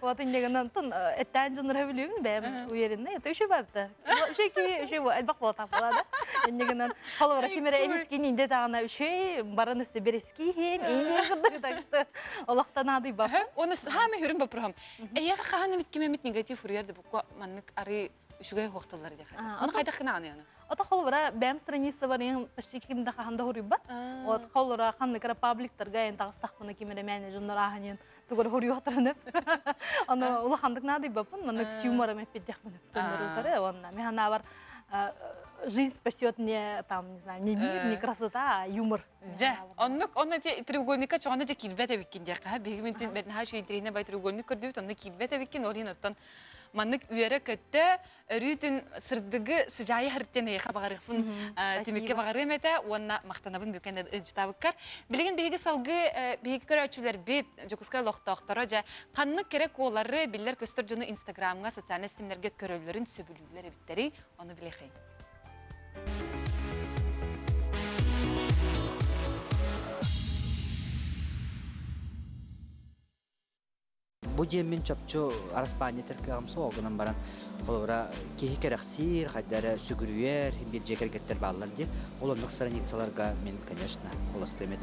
вот иннегенен тун эттен жоннары билүүн бем уверенный это еще бапта шеки шево албак болот булады иннегенен холора кимере эмискин инде тагына шей барын өсө берески хем инде курдук так что олоктан ады бап оны хаме хүрүн бапром эяга каханы биткемемит негатив урьярды бу маннык ары шугай хокталар деп хажа аны кайда кынаны яна ата холора бем страница бар ен почти кимде ханда хурибат вот холора ханны кара пабликтарга ен тагыстакпына кимере менеджерлер аханен тугор хурьяктырынып аны улахандык нады бапын маны юмором эппедехмин көндөрүлтары онна механа бар жизнь спасет не там, не знаю, не мир, не красота, а юмор. Же, онны треугольника чоғаны же килбет әбіккен деқа. Бегі мен түн бәтін ха шүйдеріне бай треугольник көрдібіт, онны килбет әбіккен, ол оттан маннык үйері көтті, үрітін сырдығы сыжайы әрттен еқа бағарықпын темекке бағарым әті, онна мақтанабын бүкенді ұжтабыққар. Білеген бегі салғы бегі көрәучілер бет, жүкізгі лоқтақтары, же қанны керек олары білер көстір жүні инстаграмға, социальный сетімлерге көрөлерін сөбілілер әбіттері, оны білейхейін. Бу мен чапчу араспания теркагам соогунан баран холора кихи керексир хадара сүгүрүер бир жекергеттер баллар ди олондук страницаларга мен конечно холостемет.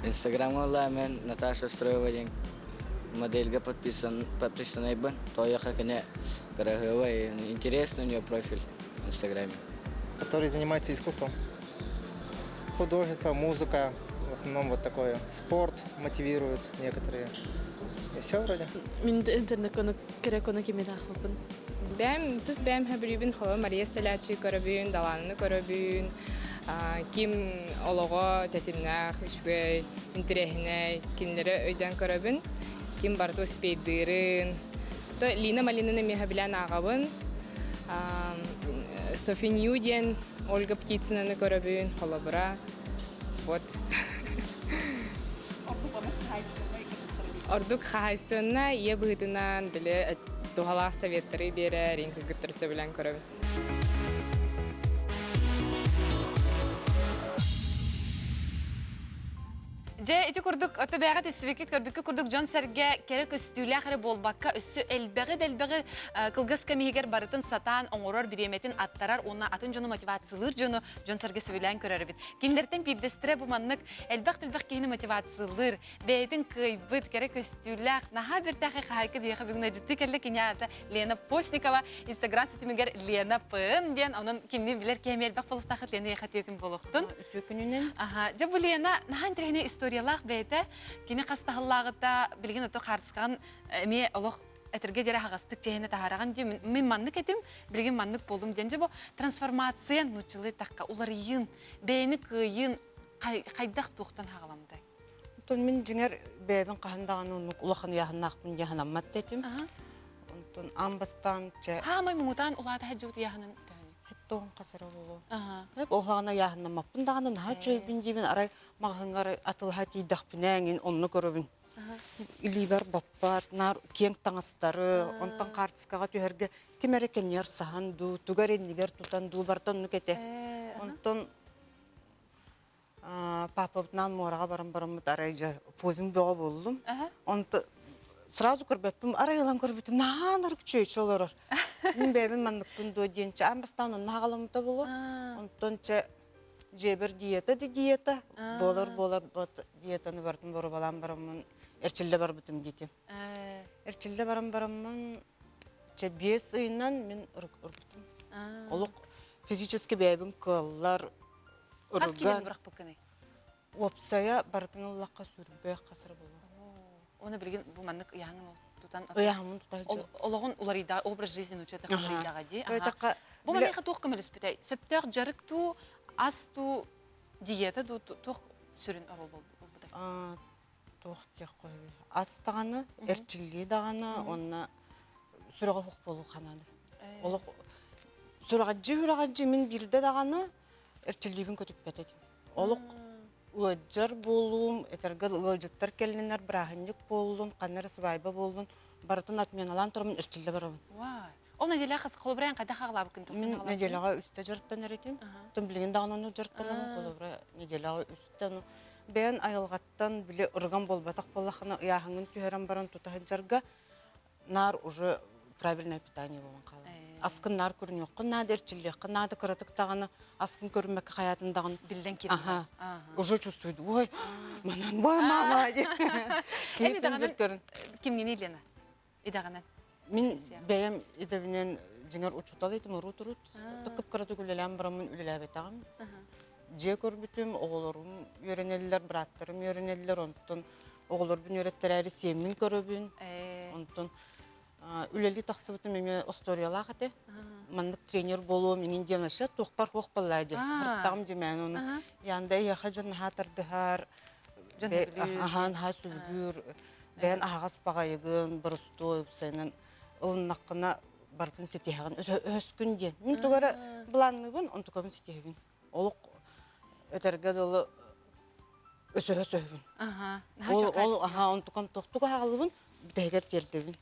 Инстаграмга мен Наташа Строева деген модельга подписанный бын. Тояха кене Карагова и интересный у нее профиль в Инстаграме. Который занимается искусством. Художество, музыка, в основном вот такое. Спорт мотивирует некоторые. И все вроде. Мен интернет-кону керекону кимедахмапын. Бәм, түс бәм хәбірібін қолы Мария Стелячи көрібін, Даланны көрібін, ким олығы тәтімнәқ, үшгөй, интерехіне, кенлері өйден көрібін, ким барды успейдырын. Лина Малинаны мехабілян ағабын, Софи Ньюден, Ольга Птицынаны көрібін, қолы бұра. Вот. Ордук хахайстығына, е бұғытынан білі тухалақ советтері бере, реңкі күттірісі білән көрібін. Же ити курдук ота бәгат исвекит көрбүккө курдук жон серге керек өстүлө хәре болбакка өссү элбеги кылгыс кемигер барытын сатан оңорор биреметин аттарар онна атын жону мотивациялыр жону жон серге сөйлән көрөр бит. Киндертен пибдестре бу маннык элбек кийини мотивациялыр бейтин кыйбыт керек өстүлө наха бир тахы хайка бияха бүгүн житти келе кинята Лена Постникова Instagram сетимигер Лена Пын ден анын кинни билер кемел бак болуп тахы Лена хатыйкын болохтун. Төкүнүнөн. Аха, же бу Лена нахан трехне историялах бейте кини кастахыллагыта билген ото картыскан эме олох этерге жара хагастык жене тахараган ди мен маннык этим билген маннык болдум денже бу трансформация нучылы такка улар йын бейни кыйын кайдак токтан хагаламдай. Тон мен жиңер бебин кахандаган унук улахан яхнакпын яхнаммат детим. Онтон амбастан че. Ха май мутан улата хаджут яхнын. Тоон касара болу. Хеп охлагана яхнаммаппын даганы ха чөйбин дибин арай магыңар атылха тийдакпинен онну көрөбүн. Илибер баппат нар кең таңастары онтан картыскага төһөргө кимерекенер сахан ду тугареннигер тутан ду бартон нукете. Онтон папаптан морага барам арайжа позин бого болдум. Онто сразу көрбөппүм арайлан көрбөтүм нанар күчөйчү олорор. Мен бебин мандыктын до денче амбастан онна хагаламда болу. Онтонча жебер диета болор диетаны бардым бору балам барамын эрчилде барбытым дейтим. Эрчилде барамын че 5 ыйынан мен урбутум. Олук физически бебин кыллар урган. Каскилен бирак буканы. Опсая бардын Аллахка сүрбөй касыр болу. Оны билген бу мандык яңын тутан. Яңын тутан.Ологон уларида образ жизни учета хамридага ди. Бу Бу манеха тох кемелес битей. Септер жарыкту асту диета ду тох сүрүн орол болбудай. Тох тек койбой. Астаганы, эрчилли даганы, онна сүрөгө хук болуу канады. Олок сүрөгө мен бирде даганы эрчилливин көтүп кетет. Олок ыжар болуум, этерге ылжыттар келинер браханник болдун, канар свайба болдун, бартын атмен алан турмун эрчилде барам. Вай. Ол неделя хас колбран кайда хаглап күн токтон Мен неделяга үстө жарттан эретим. Тым билген даганы жарттан колбра неделяга үстөн бен айылгаттан биле ырган болбатак боллахына яхыңын түһәрән баран тутаһын жарга нар уже правильное питание болгон кала. Аскын нар көрүнөк, кынадерчиле, кынады кыратык таганы аскын көрмөк хаятындагын билден кетти. Уже чувствует. Ой, манан бой мама. Ким нени Лена? Идагана. Мен бәйем идебинен жиңер учутал етім урут-урут. Тықып кыраты күлелем барамын үлеләбетағым. Же көрбүтім, оғыларым үйренелілер, браттарым үйренелілер. Онтын оғылар бүн үйреттер әрі семін көрөбін. Онтын үлели тақсыбыты мені историялақ әте. Мандық тренер болу, менің демеші, тоқпар қоқпалайды. Бірттағым демен оны. Янда яқа жон хатырдығар, ахан ха сүлгүр, бән ағас бағайығын, бұрыстой, сәйнен ұлыннаққына бартын сетеғін өскүнден. Мен тұғара бұланығын, он тұқымын сетеғін. Олық өтерге долы өсі-өсі-өсі. Ол он тұқым тоқтығы ағылығын, бітәйдер телдігін.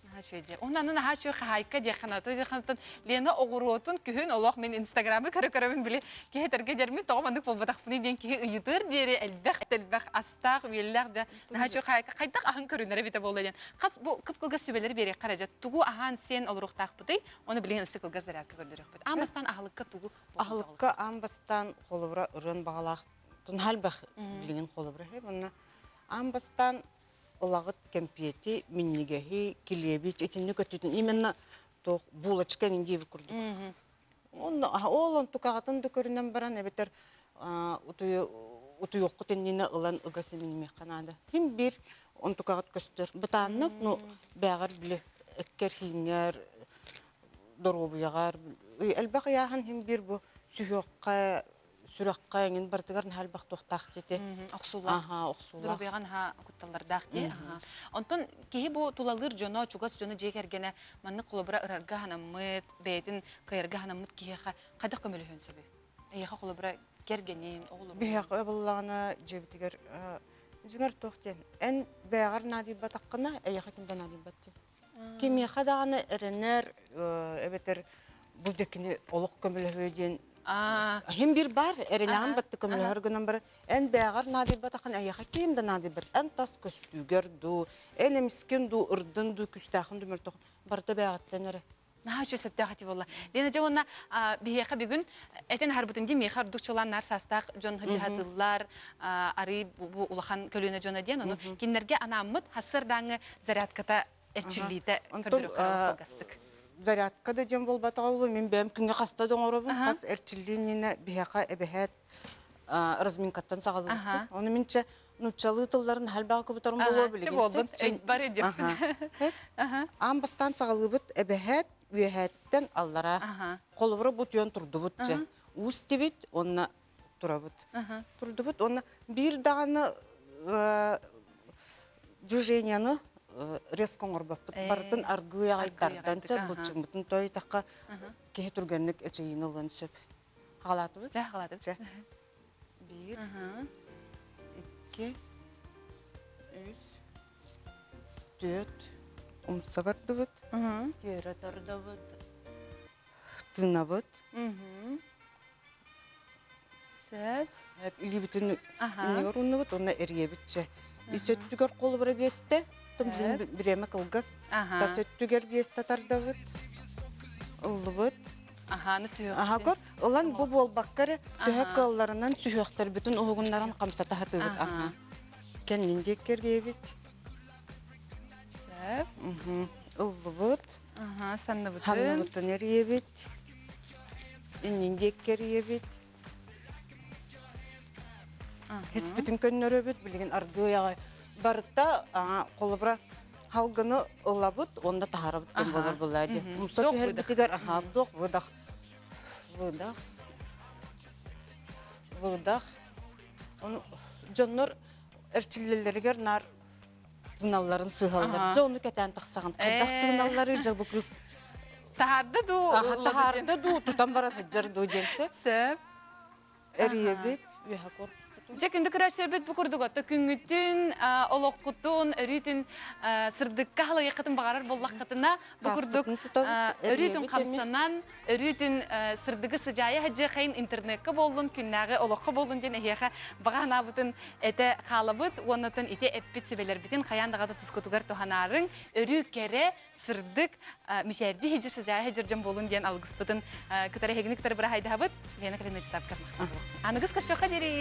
Онанын ашу хайка деханаты деханатын Лена оғыротын күхін олақ мен инстаграмы көрі-көрімін біле кейтерге дермен тоғымандық болбадақ бұны ден кейі ұйытыр дері әлбәқ астақ үйелләқ да ашу хайка қайдақ ағын көрінері беті болды ден. Қас бұл күп-күлгі сөбелері берек қаражат. Тугу аған сен олырықтақ бұдай, оны білген үсі күлгі зарядқа көрдірек бұд. Амбастан ағылыққа тугу? Ағылыққа амбастан қолыбыра ұрын бағалақ тұнхалбақ білген қолыбыра. Амбастан Олагыт кемпиети, миннигехи, килебич, этинни көттүтүн. Именно булочка индиви курдук. Ол тукагатын да көрүнөн баран, эбетер утуйокку теннине ылан ыгасы миниме канада. Хим бир он тукагат көстөр. Бытаннык, бәгар биле, эккер хиңер, доробуягар. Элбак яхан хим бир бу сүйөкка, сүрәккә еңін бартыгарын хәлбақ тоқтақ деді. Оқсулақ. Оқсулақ. Дұрубеған құтталардақ де. Онтон кейі бұл тулалыр жоно, чугас жоно жекергені манны құлыбыра ұрарға ханамыд, бәйдің қайырға ханамыд кейіға қайдақ көмілі хөн сөбі? Eyға құлыбыра кергенен, оғылы бұл? Бейіқ өбіллағына жебітігер жүңір тоқтен. Ән бәғар надибат аққына, eyға кімді надибат ден. Кемеға дағаны әрінер, әбетер бұлдекіні олық көмілі хөйден Хим бир бар, эренаган батты көмөлөр гынан бар. Эн бәгар нади батахан аяка кимде нади бат. Эн тас көстүгөр ду, эн мискин ду урдын ду күстахын ду мөлтөк. Барда бәгаттенер. Наша септахати волла. Лена жона бияка бүгүн этен харбытын ди мехар дукчулан нар састак жон хадылар ари бу улахан көлөнө жона ден ону киннерге анаммыт хасыр даңы зарядката эрчилите көрдүрөк калгастык. Зарядка да дем болбата олу, мен бәм күнге қаста доңоробын, қас әрчілденіне бияқа әбәхәт разминкаттан сағалығысы. Оны менше нұтчалы тылларын әлбәға көбітарын болуы білеген. Болдың, бар едем. Амбастан сағалығыбыт әбәхәт, үйәхәттен аллара қолыбыры бұт үйен тұрды бұтчы. Уыз тебет, онына тұра бұт. Тұрды бұт, онына бір дағаны движенияны резко орбаппыт бардын аргы ягайдардан сөп булчумутун той такка кеhe турганнык эчейин алган сөп. Хагалатыбыз? Жа, хагалатыбыз. 1 2 3 4 умсабаттыбыт. Тера тардабыт. Тынабыт. Сөп. Илибитин неруннубыт, онна эриебитче. Истөттүгөр колу бара бесте. Биреме кылгас, тасөттүгер бесте тардабыт, ыллыбыт. Аны сүйөк. Көр, ылан бу болбаккары төһөк кылларынан сүйөктөр бүтүн угуннарын камсата хатыбыт. Кеннин жеккергебит. Сөп. Ыллыбыт. Санныбытын. Ханныбытын эриебит. Иннин жеккергебит. Хес бүтүн көннөрөбүт, билген аргыягы. Барытта қолыбыра халгыны ылабыт, онда тахарабыттен болар болады. Мұса түйер бітігер, доқ, выдақ. Выдақ. Жоннор әрчілелергер нар тыналарын сығалар. Жоны кәтән тақсаған. Қайдақ тыналары жа бұл қыз. Тахарды ду. Тахарды ду, тұтан баран хыджар ду денсе. Сөп. Әриебет, үйе қорқы. Жекінді күрәшербет бұқырды ғотты күнгіттін, олоққұттын, өрітін сырдыққа халы еқетін бағарар боллақ қатына бұқырдық өрітін қамсанан, өрітін сырдығы сыжайы әджі қайын интернеткі болдың, күннәғі олоққы болдың ден әйеға бағана бұтын әті қалыбыт, онытын әте әппет сөбелер бітін қаяндағады тұскутығар тұханарың, өрі кәрі сырдық мүшәрді хеджір сыжайы хеджір жан болын ден алғыс бұтын күтәрі хегіні күтәрі бұра хайда бұт, Лена Калинович тап қармақ. Анығыз көрсеуға дері.